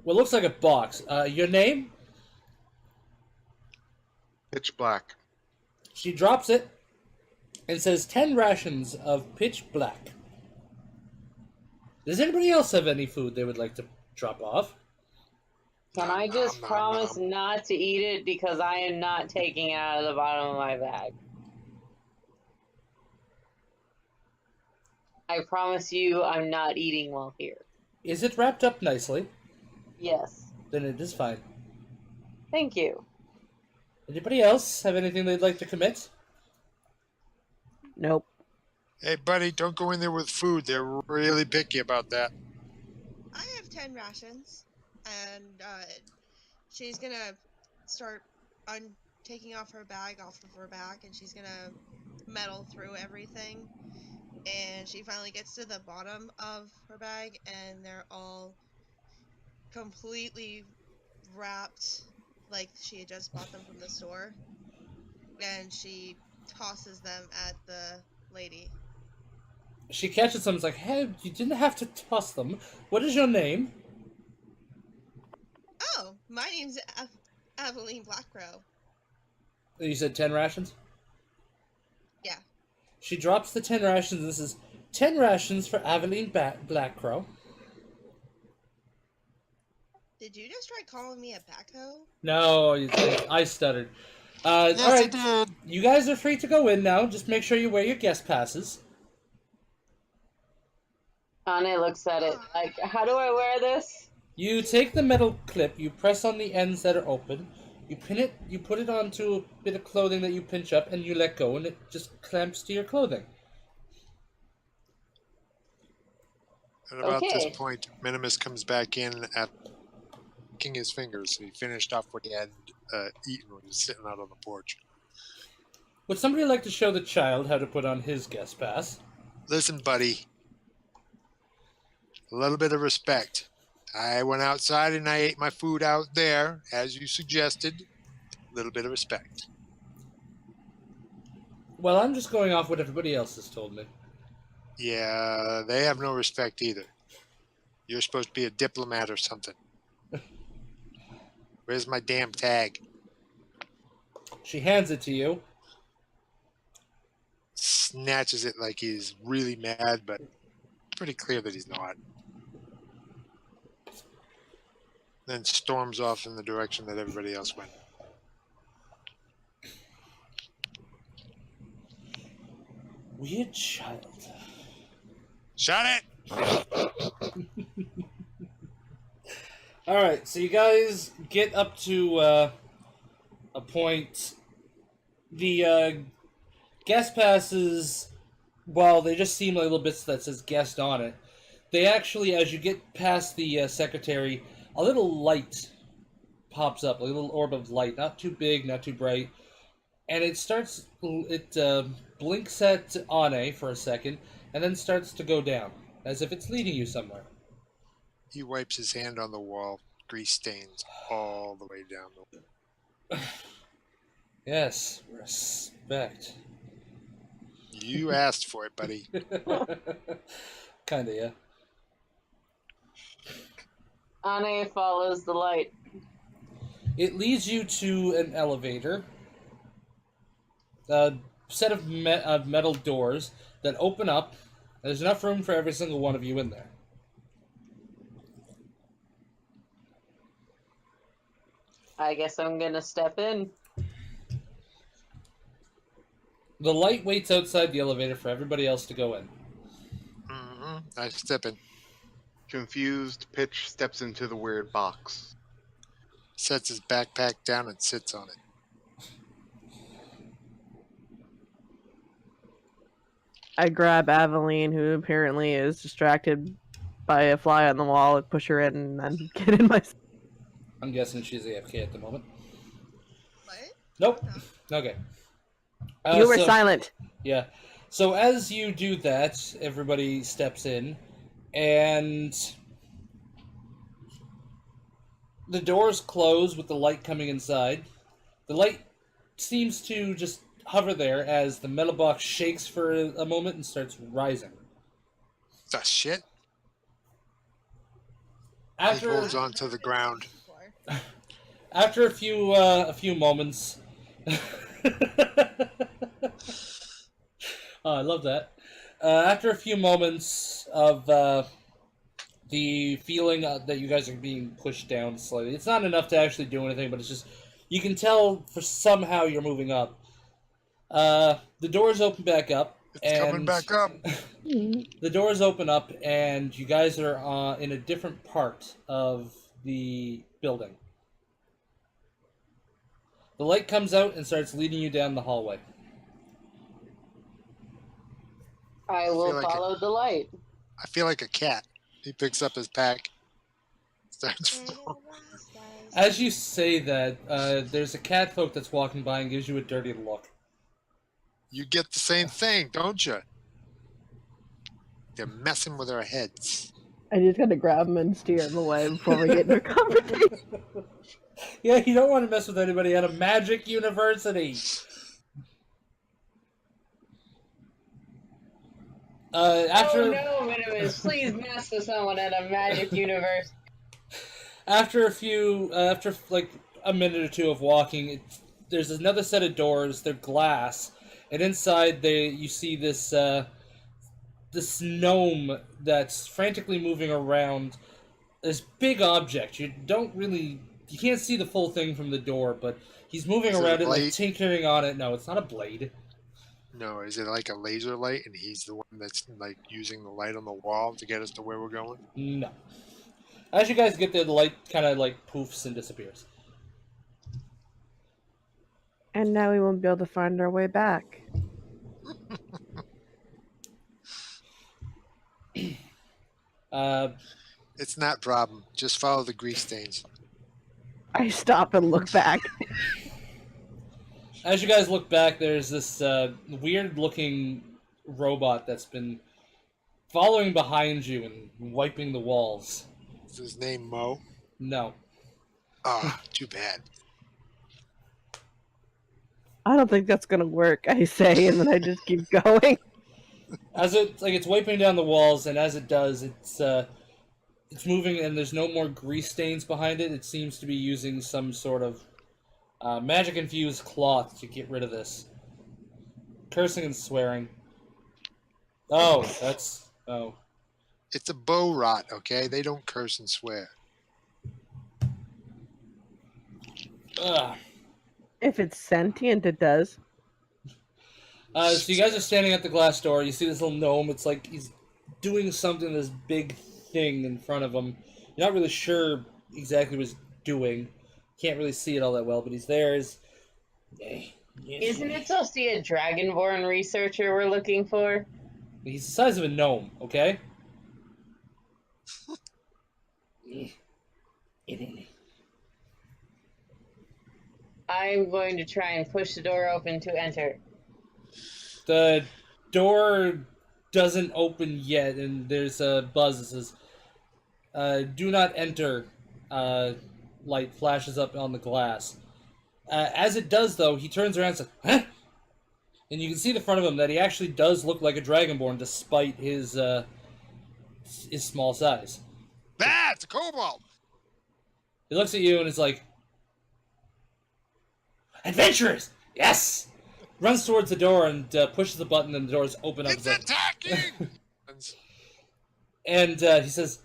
what looks like a box. Your name? Pitch black. She drops it and says 10 rations of pitch black. Does anybody else have any food they would like to drop off? Can I just promise not to eat it because I am not taking it out of the bottom of my bag? I promise you I'm not eating while here. Is it wrapped up nicely? Yes. Then it is fine. Thank you. Anybody else have anything they'd like to commit? Nope. Hey, buddy, don't go in there with food. They're really picky about that. I have 10 rations, and she's gonna start taking off her bag off of her back, and she's gonna meddle through everything. And she finally gets to the bottom of her bag, and they're all completely wrapped like she had just bought them from the store. And she tosses them at the lady. She catches them and is like, hey, you didn't have to toss them. What is your name? Oh, my name's Aveline Blackcrow. You said 10 rations? Yeah. She drops the 10 rations and says, 10 rations for Aveline Blackcrow. Did you just try calling me a backhoe? No, I stuttered. Yes, all right, I did. you guys are free to go in now. Just make sure you wear your guest passes. Anne looks at it like, how do I wear this? You take the metal clip, you press on the ends that are open, you pin it, you put it onto a bit of clothing that you pinch up, and you let go, and it just clamps to your clothing. And about this Okay. point, Minimus comes back in at licking his fingers. He finished off what he had eaten when he was sitting out on the porch. Would somebody like to show the child how to put on his guest pass? Listen, buddy. A little bit of respect. I went outside and I ate my food out there, as you suggested. A little bit of respect. Well, I'm just going off what everybody else has told me. Yeah, they have no respect either. You're supposed to be a diplomat or something. Where's my damn tag? She hands it to you. Snatches it like he's really mad, but pretty clear that he's not. Then storms off in the direction that everybody else went. Weird child. Shut it! Alright, so you guys get up to a point, the guest passes, while they just seem like little bits that says guest on it, they actually, as you get past the secretary, a little light pops up, a little orb of light, not too big, not too bright, and it blinks at Ane for a second, and then starts to go down, as if it's leading you somewhere. He wipes his hand on the wall. Grease stains all the way down the wall. Yes, respect. You asked for it, buddy. Kinda, yeah. Ane follows the light. It leads you to an elevator. A set of metal doors that open up. There's enough room for every single one of you in there. I guess I'm gonna step in. The light waits outside the elevator for everybody else to go in. Mm-hmm. I step in. Confused, Pitch steps into the weird box. Sets his backpack down and sits on it. I grab Aveline, who apparently is distracted by a fly on the wall, and push her in, and then get in my... I'm guessing she's AFK at the moment. What? Nope. No. Okay. You were silent. Yeah. So as you do that, everybody steps in, and the doors close with the light coming inside. The light seems to just hover there as the metal box shakes for a moment and starts rising. The shit? He After holds on to the ground. after a few moments, oh, I love that. After a few moments of the feeling that you guys are being pushed down slightly, it's not enough to actually do anything, but it's just you can tell for somehow you're moving up. The doors open back up. It's coming back up. The doors open up, and you guys are in a different part of the building. The light comes out and starts leading you down the hallway. I will like follow the light. I feel like a cat. He picks up his pack. Starts. As you say that, there's a cat folk that's walking by and gives you a dirty look. You get the same thing, don't you? They're messing with our heads. I just gotta grab him and steer him away before we get into a conversation. Yeah, you don't want to mess with anybody at a magic university. After Oh no, Minimus, please mess with someone at a magic universe. after like a minute or two of walking, there's another set of doors. They're glass, and inside you see this this gnome that's frantically moving around this big object. You can't see the full thing from the door, but he's moving Is it around a it, like blade? tinkering on it. No, it's not a blade. No, is it like a laser light and he's the one that's like using the light on the wall to get us to where we're going? No. As you guys get there, the light kind of like poofs and disappears. And now we won't be able to find our way back. It's not a problem. Just follow the grease stains. I stop and look back. As you guys look back, there's this weird-looking robot that's been following behind you and wiping the walls. Is his name Mo? No. Ah, too bad. I don't think that's gonna work, I say, and then I just keep going. As it's wiping down the walls, and as it does, it's moving, and there's no more grease stains behind it. It seems to be using some sort of magic-infused cloth to get rid of this. Cursing and swearing. Oh, that's... Oh. It's a bow rot, okay? They don't curse and swear. Ugh. If it's sentient, it does. So you guys are standing at the glass door. You see this little gnome. It's like he's doing something, this big thing in front of him. You're not really sure exactly what he's doing. can't really see it all that well, but he's there. Isn't it supposed to be a dragonborn researcher we're looking for? He's the size of a gnome, okay? I'm going to try and push the door open to enter. The door doesn't open yet, and there's a buzz that says, do not enter. Light flashes up on the glass. As it does, though, he turns around and says, huh? And you can see the front of him that he actually does look like a dragonborn, despite his small size. That's a kobold. He looks at you and is like, "Adventurers, yes!" Runs towards the door and pushes the button, and the doors open up. It's attacking. And he says,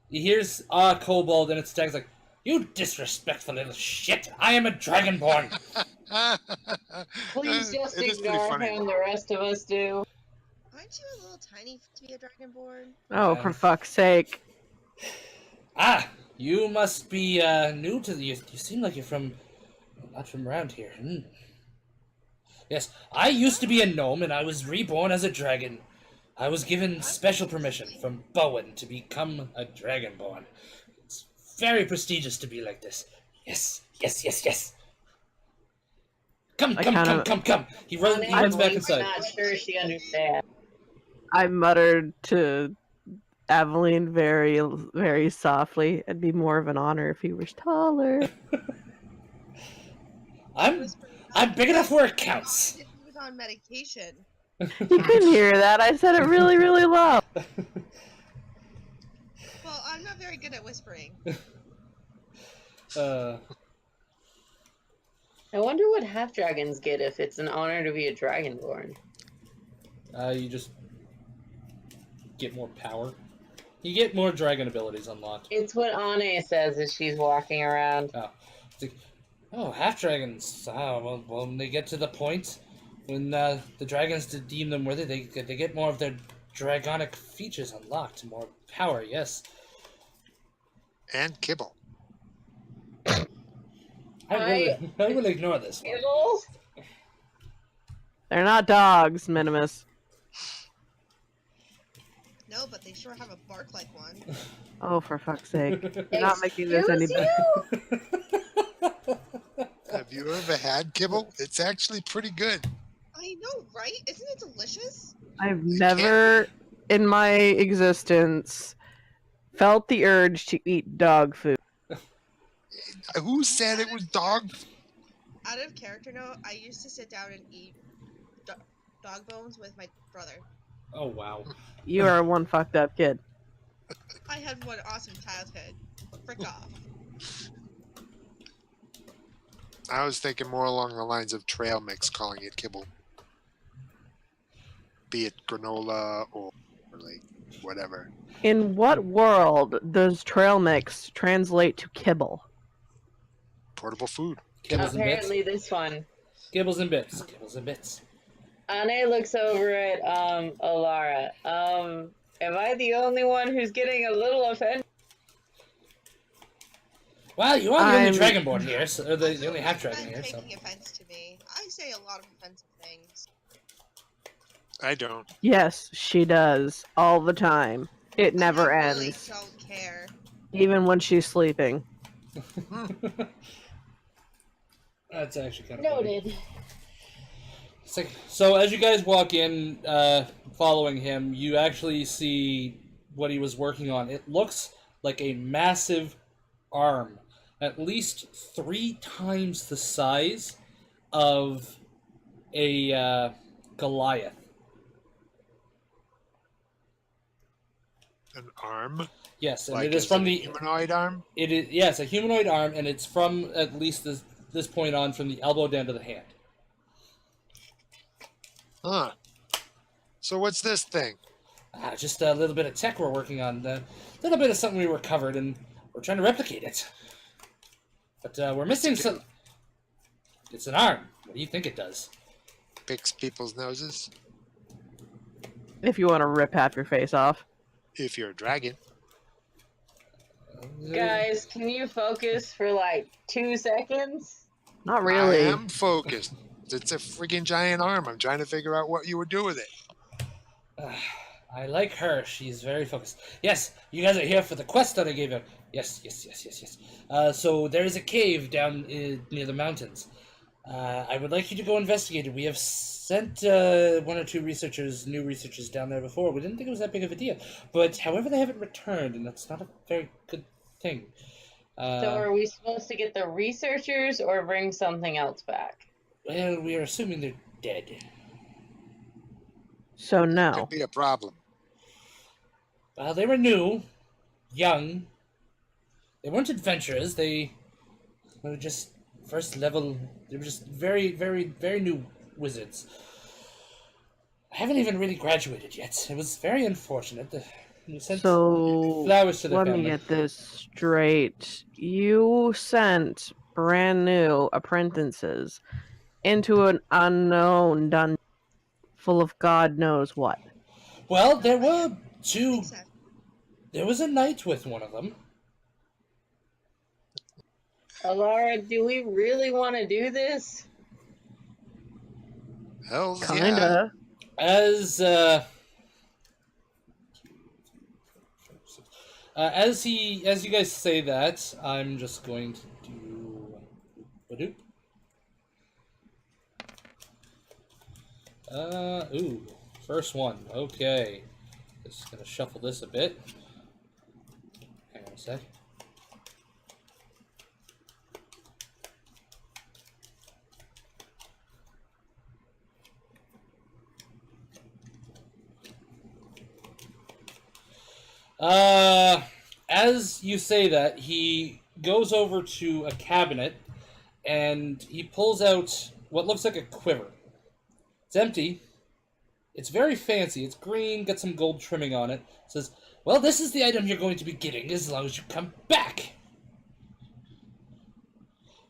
he hears kobold, and it's attacks like, "You disrespectful little shit! I am a dragonborn." Please just It is pretty ignore funny. him, the rest of us do. Aren't you a little tiny to be a dragonborn? Oh, for fuck's sake. You must be new to the. You seem like you're not from around here. Yes, I used to be a gnome, and I was reborn as a dragon. I was given special permission from Bowen to become a dragonborn. It's very prestigious to be like this. Yes. Come. He runs back inside. I'm not sure she understands. I muttered to Aveline very, very softly. It'd be more of an honor if he was taller. I'm big enough where it counts. If he was on medication. You couldn't hear that. I said it really, really loud. Well, I'm not very good at whispering. I wonder what half dragons get if it's an honor to be a dragonborn. You just get more power. You get more dragon abilities unlocked. It's what Ane says as she's walking around. It's like, half dragons. Well, when they get to the point when the dragons deem them worthy, they get more of their dragonic features unlocked, more power. Yes. And kibble. I will ignore this one. Kibble? They're not dogs, Minimus. No, but they sure have a bark like one. Oh, for fuck's sake. You're not making this any Excuse better. Have you ever had kibble? It's actually pretty good. I know, right? Isn't it delicious? I've never in my existence felt the urge to eat dog food. Who said it was dog? Out of character note, I used to sit down and eat dog bones with my brother. Oh wow. You are one fucked up kid. I had one awesome childhood. Frick off. I was thinking more along the lines of trail mix, calling it kibble. Be it granola or like whatever. In what world does trail mix translate to kibble? Portable food. Kibbles and bits. Apparently this one. Kibbles and bits. Kibbles and bits. Ane looks over at Alara. Am I the only one who's getting a little offended? Well, you are the only I'm- dragonborn here, so, or the only half dragon I'm here. So taking offense to me. I say a lot of offensive things. I don't. Yes, she does. All the time. It never I really ends. don't care. Even when she's sleeping. that's actually kind of funny. Noted. It's like, so as you guys walk in, following him, you actually see what he was working on. It looks like a massive arm, at least 3 times the size of a Goliath. An arm? Yes, and Like it is is from it a the humanoid arm? it is yes, a humanoid arm, and it's from at least this point on, from the elbow down to the hand. Huh. So what's this thing? Just a little bit of tech we're working on, a little bit of something we recovered, and we're trying to replicate it. But we're missing some. It's an arm. What do you think it does? Picks people's noses? If you want to rip half your face off. If you're a dragon. Guys, can you focus for like 2 seconds? Not I really. am focused. It's a freaking giant arm. I'm trying to figure out what you would do with it. I like her. She's very focused. Yes, you guys are here for the quest that I gave you. Yes. So there is a cave down near the mountains. I would like you to go investigate it. We have sent one or two new researchers down there before. We didn't think it was that big of a deal. But however, they haven't returned, and that's not a very good thing. So are we supposed to get the researchers or bring something else back? Well, we are assuming they're dead. So no. Could be a problem. They were new, young. They weren't adventurers. They were just first level. They were just very, very, very new wizards. I haven't even really graduated yet. It was very unfortunate. We sent So flowers to their let family. me get this straight. You sent brand new apprentices into an unknown dungeon full of God knows what. Well, there were I two. think so. There was a knight with one of them. Alara, do we really want to do this? Hell yeah. Kinda. As you guys say that, I'm just going to do Badoop. First one. Okay. Just gonna shuffle this a bit. Hang on a sec. As you say that, he goes over to a cabinet and he pulls out what looks like a quiver. It's empty. It's very fancy. It's green, got some gold trimming on it. It says, well, this is the item you're going to be getting as long as you come back.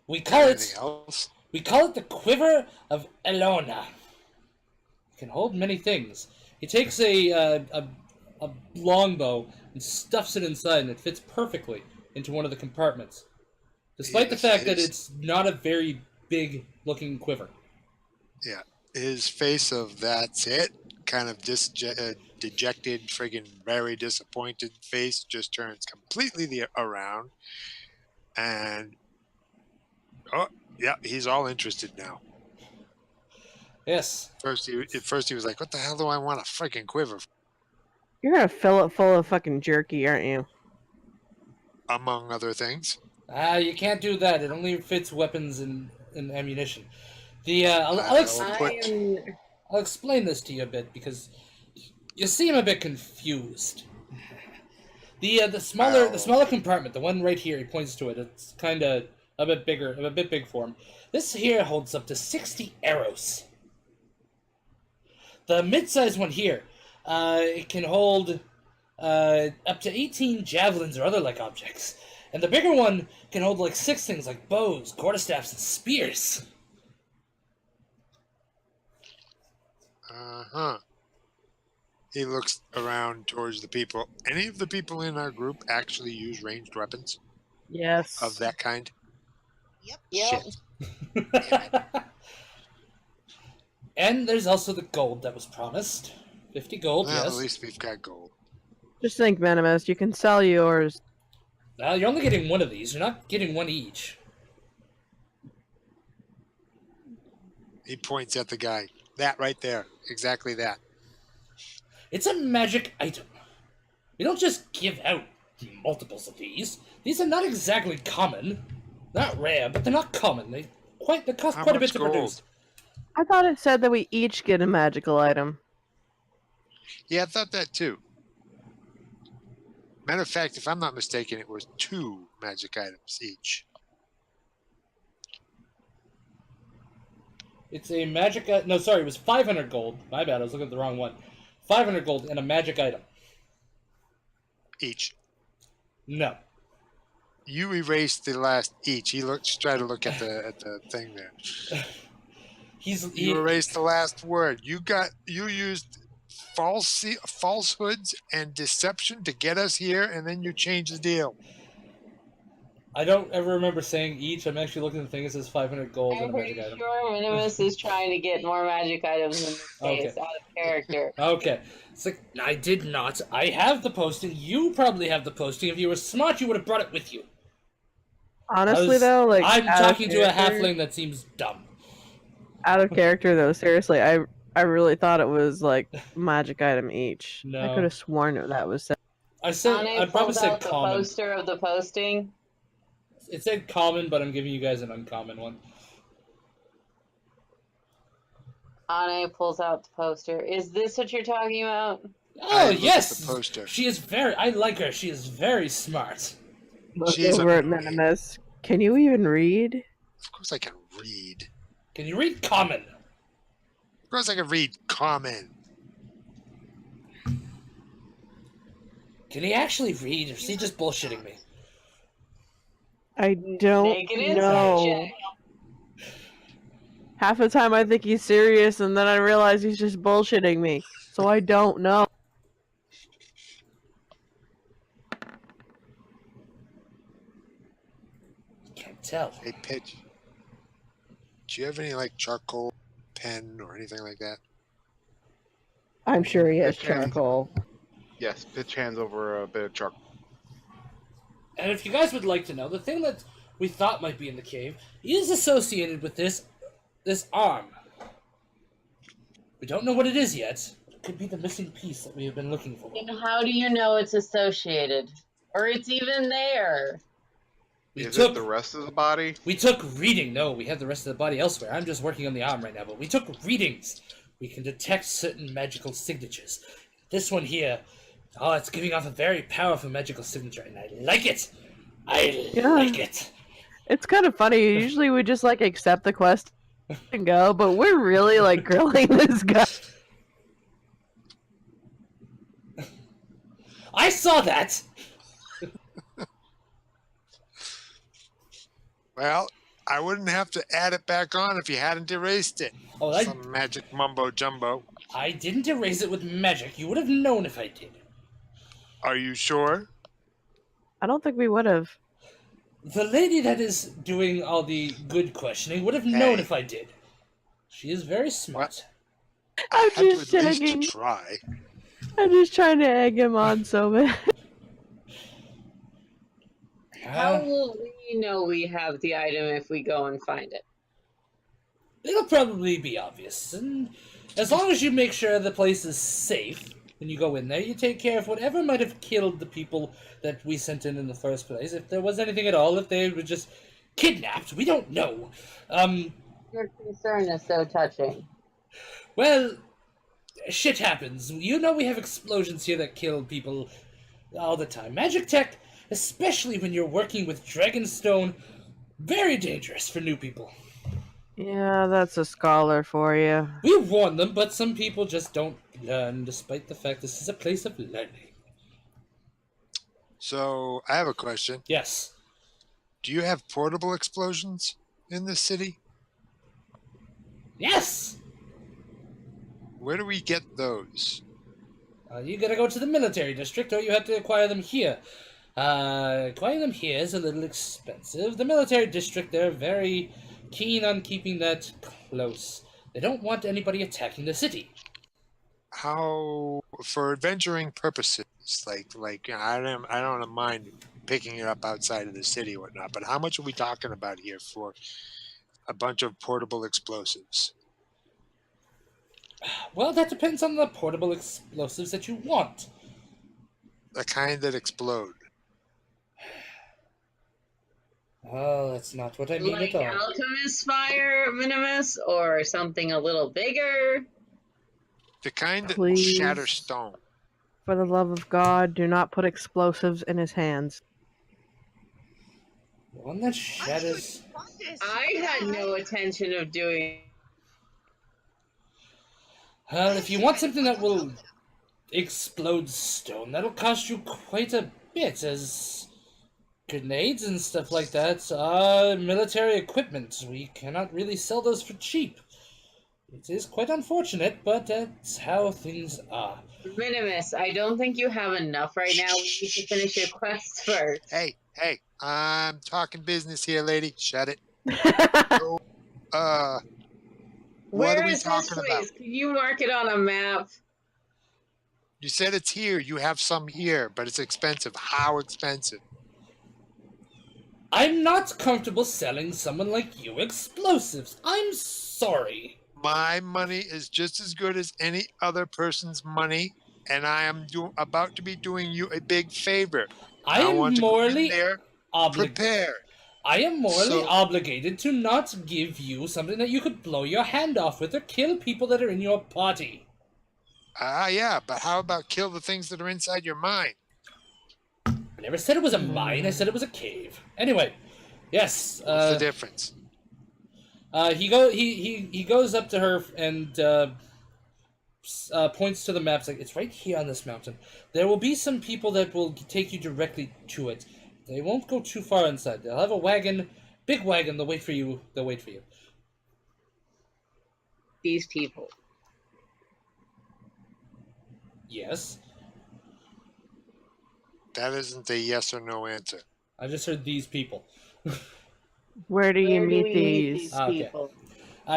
We call Anything it else? the Quiver of Elona. It can hold many things. He takes a longbow and stuffs it inside, and it fits perfectly into one of the compartments. Despite the fact that it's not a very big-looking quiver. Yeah. His face of that's it, kind of dejected, friggin' very disappointed face just turns completely around. And, oh, yeah, he's all interested now. Yes. At first he was like, what the hell do I want a friggin' quiver for? You're gonna fill it full of fucking jerky, aren't you? Among other things. You can't do that. It only fits weapons and ammunition. I'll I'll explain this to you a bit because you seem a bit confused. The smaller compartment, the one right here, he points to it. It's kind of a bit bigger, a bit big for him. This here holds up to 60 arrows. The mid-sized one here, it can hold up to 18 javelins or other like objects. And the bigger one can hold like 6 things like bows, quarterstaffs, and spears. Uh-huh. He looks around towards the people. Any of the people in our group actually use ranged weapons Yes. of that kind? Yep. Yep. Shit. And there's also the gold that was promised. 50 gold, Well, yes. at least we've got gold. Just think, Minimus, you can sell yours. You're only getting one of these. You're not getting one each. He points at the guy. That right there. Exactly that. It's a magic item. We don't just give out multiples of these. These are not exactly common. Not rare, but they're not common. They cost How quite a bit much to gold? produce. I thought it said that we each get a magical item. Yeah, I thought that too. Matter of fact, if I'm not mistaken, it was 2 magic items each. It's a magic... no, sorry, it was 500 gold. My bad, I was looking at the wrong one. 500 gold and a magic item. Each. No. You erased the last each. Tried to look at the thing there. You erased the last word. You used falsehoods and deception to get us here, and then you changed the deal. I don't ever remember saying each. I'm actually looking at the thing. It says 500 gold and I'm a magic pretty item. sure Minimus is trying to get more magic items in this case, Okay. out of character. Okay. It's like, I did not. I have the posting. You probably have the posting. If you were smart, you would have brought it with you. Honestly, though, like I'm out of talking to a character- halfling that seems dumb. Out of character, though, seriously, I really thought it was like magic item each. I No. could have sworn that was. I Ane probably pulls said out the common. poster of the posting. It said common, but I'm giving you guys an uncommon one. Ane pulls out the poster. Is this what you're talking about? Oh, looked at yes! the poster. She is I like her. She is very smart. Look She's over at annoying. Minimus. Can you even read? Of course I can read. Can you read common? Of course I can read common. Can he actually read, or is he just bullshitting me? I don't Make an insight know. check. Half the time I think he's serious, and then I realize he's just bullshitting me. So I don't know. Can't tell. Hey, Pitch. Do you have any, like, charcoal pen or anything like that? I'm sure he has Pitch hands- charcoal. Yes, pitch hands over a bit of charcoal. And if you guys would like to know, the thing that we thought might be in the cave is associated with this arm. We don't know what it is yet. It could be the missing piece that we have been looking for. And how do you know it's associated? Or it's even there? Is it the rest of the body? We took reading. No, we have the rest of the body elsewhere. I'm just working on the arm right now, but we took readings. We can detect certain magical signatures. This one here, oh, it's giving off a very powerful magical signature, and I like it. I like it. It's kind of funny. Usually we just like accept the quest and go, but we're really like grilling this guy. I saw that. Well, I wouldn't have to add it back on if you hadn't erased it. Oh, Some magic mumbo jumbo. I didn't erase it with magic. You would have known if I did. Are you sure? I don't think we would have. The lady that is doing all the good questioning would have known Hey. if I did. She is very smart. I'm Had to just at least checking. to try. I'm just trying to egg him on so bad. How will we know we have the item if we go and find it? It'll probably be obvious. And as long as you make sure the place is safe when you go in there, you take care of whatever might have killed the people that we sent in the first place. If there was anything at all, if they were just kidnapped, we don't know. Your concern is so touching. Well, shit happens. You know we have explosions here that kill people all the time. Magic tech, especially when you're working with Dragonstone, very dangerous for new people. Yeah, that's a scholar for you. We warn them, but some people just don't learn, despite the fact this is a place of learning. So, I have a question. Yes. Do you have portable explosions in this city? Yes! Where do we get those? You gotta go to the military district, or you have to acquire them here. Acquiring them here is a little expensive. The military district, they're very keen on keeping that close. They don't want anybody attacking the city. How, for adventuring purposes, like I don't mind picking it up outside of the city or whatnot, but how much are we talking about here for a bunch of portable explosives? Well, that depends on the portable explosives that you want. The kind that explode. Oh, that's not what I mean Like at all. alchemist fire, Minimus, or something a little bigger? The kind that Please. shatter stone. For the love of God, do not put explosives in his hands. One that shatters. I had no intention of doing. Well, if you want something that will explode stone, that'll cost you quite a bit, as grenades and stuff like that are military equipment. We cannot really sell those for cheap. It is quite unfortunate, but that's how things are. Minimus, I don't think you have enough right now. We need to finish your quest first. Hey, I'm talking business here, lady. Shut it. So, what Where are we is this talking about? place? Can you mark it on a map? You said it's here. You have some here, but it's expensive. How expensive? I'm not comfortable selling someone like you explosives. I'm sorry. My money is just as good as any other person's money, and I am about to be doing you a big favor. I I am want to go in morally there prepared. I am morally So- obligated to not give you something that you could blow your hand off with or kill people that are in your party. Yeah, but how about kill the things that are inside your mind? I never said it was a mine, I said it was a cave. Anyway, yes, What's the difference? he goes up to her and points to the map. It's like, it's right here on this mountain. There will be some people that will take you directly to it. They won't go too far inside. They'll have a wagon, big wagon. They'll wait for you. These people. Yes, That isn't a yes or no answer. I just heard these people. Where do you Where do meet we these? Okay. people?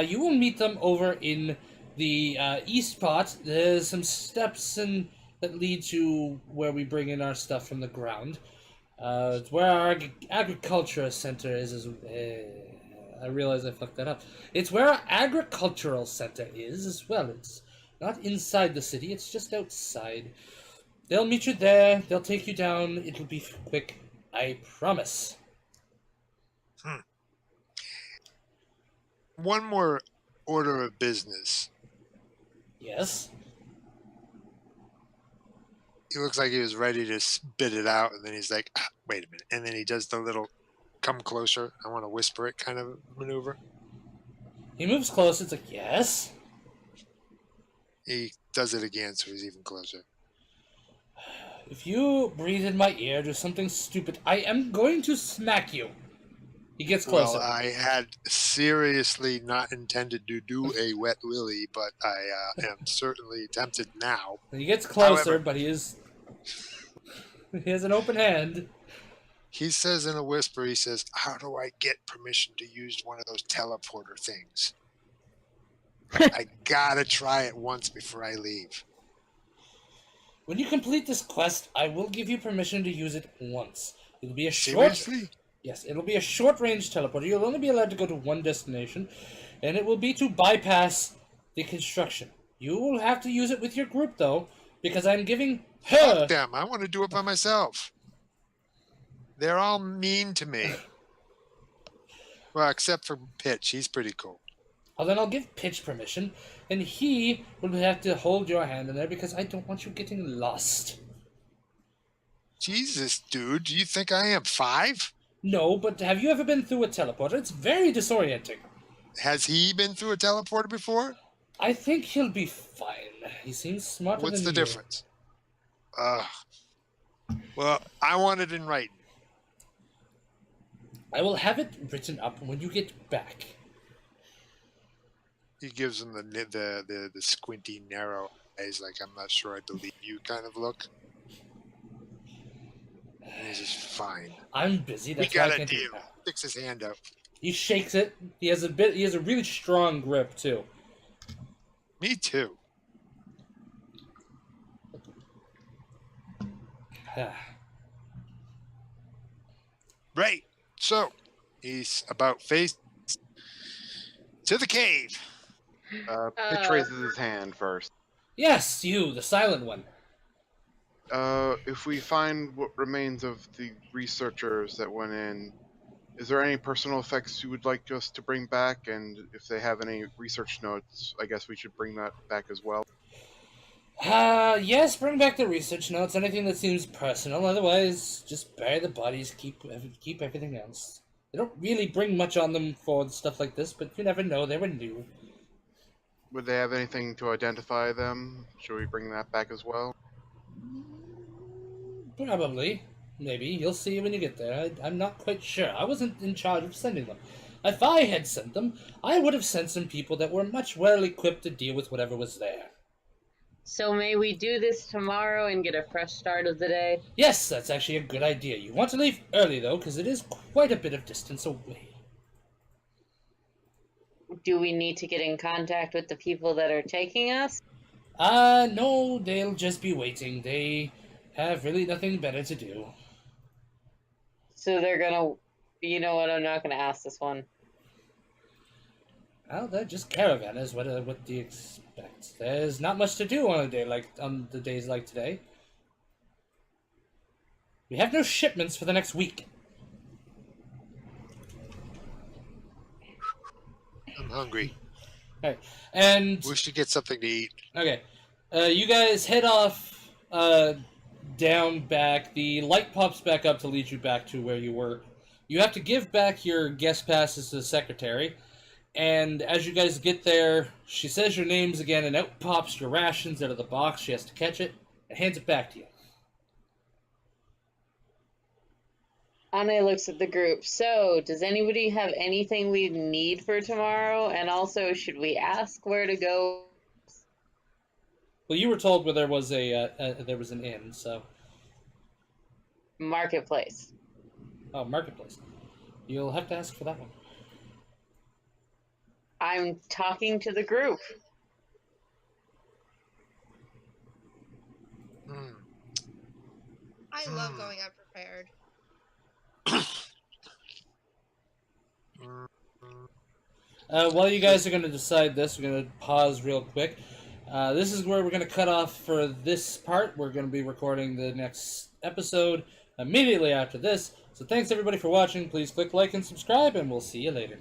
You will meet them over in the east part. There's some steps that lead to where we bring in our stuff from the ground. It's where our agriculture center is. I realize I fucked that up. It's where our agricultural center is as well. It's not inside the city. It's just outside. They'll meet you there. They'll take you down. It'll be quick. I promise. One more order of business. Yes. He looks like he was ready to spit it out, and then he's like, wait a minute. And then he does the little come closer, I want to whisper it kind of maneuver. He moves close. It's like, yes. He does it again, so he's even closer. If you breathe in my ear, do something stupid, I am going to smack you. He gets closer. Well, I had seriously not intended to do a wet willy, but I am certainly tempted now. He gets closer, However- but he has an open hand. He says in a whisper, he says, how do I get permission to use one of those teleporter things? I gotta try it once before I leave. When you complete this quest, I will give you permission to use it once. It'll be a short... Seriously? Yes, it'll be a short-range teleporter. You'll only be allowed to go to one destination, and it will be to bypass the construction. You will have to use it with your group, though, because I'm giving her... Fuck them. I want to do it by myself. They're all mean to me. Well, except for Pitch. He's pretty cool. Well, then I'll give Pitch permission, and he will have to hold your hand in there because I don't want you getting lost. Jesus, dude. Do you think I am 5? No, but have you ever been through a teleporter? It's very disorienting. Has he been through a teleporter before? I think he'll be fine. He seems smarter What's than the you. difference? Well, I want it in writing. I will have it written up when you get back. He gives him the squinty, narrow eyes, like I'm not sure I believe you kind of look. And he's just fine. I'm busy. We That's why I got a can't do deal. that. Sticks his hand up. He shakes it. He has a really strong grip too. Me too. Right. So he's about face to the cave. Pitch raises his hand first. Yes, you, the silent one. If we find what remains of the researchers that went in, is there any personal effects you would like us to bring back? And if they have any research notes, I guess we should bring that back as well. Yes, bring back the research notes, anything that seems personal. Otherwise, just bury the bodies, keep everything else. They don't really bring much on them for stuff like this, but you never know, they were new. Would they have anything to identify them? Should we bring that back as well? Probably. Maybe. You'll see when you get there. I'm not quite sure. I wasn't in charge of sending them. If I had sent them, I would have sent some people that were much well equipped to deal with whatever was there. So may we do this tomorrow and get a fresh start of the day? Yes, that's actually a good idea. You want to leave early, though, because it is quite a bit of distance away. Do we need to get in contact with the people that are taking us? No, they'll just be waiting. They have really nothing better to do. So they're gonna... You know what, I'm not gonna ask this one. Well, they're just caravanners. What do you expect? There's not much to do on the days like today. We have no shipments for the next week. I'm hungry. Okay, and We should get something to eat. okay, you guys head off down back. The light pops back up to lead you back to where you were. You have to give back your guest passes to the secretary, and as you guys get there, she says your names again, and out pops your rations out of the box. She has to catch it and hands it back to you. Anna looks at the group. So, does anybody have anything we need for tomorrow? And also, should we ask where to go? Well, you were told where there was an inn, so Marketplace. oh, marketplace. You'll have to ask for that one. I'm talking to the group. Hmm. I love going unprepared. While you guys are going to decide this, we're going to pause real quick. This is where we're going to cut off for this part. We're going to be recording the next episode immediately after this. So thanks everybody for watching. Please click like and subscribe, and we'll see you later.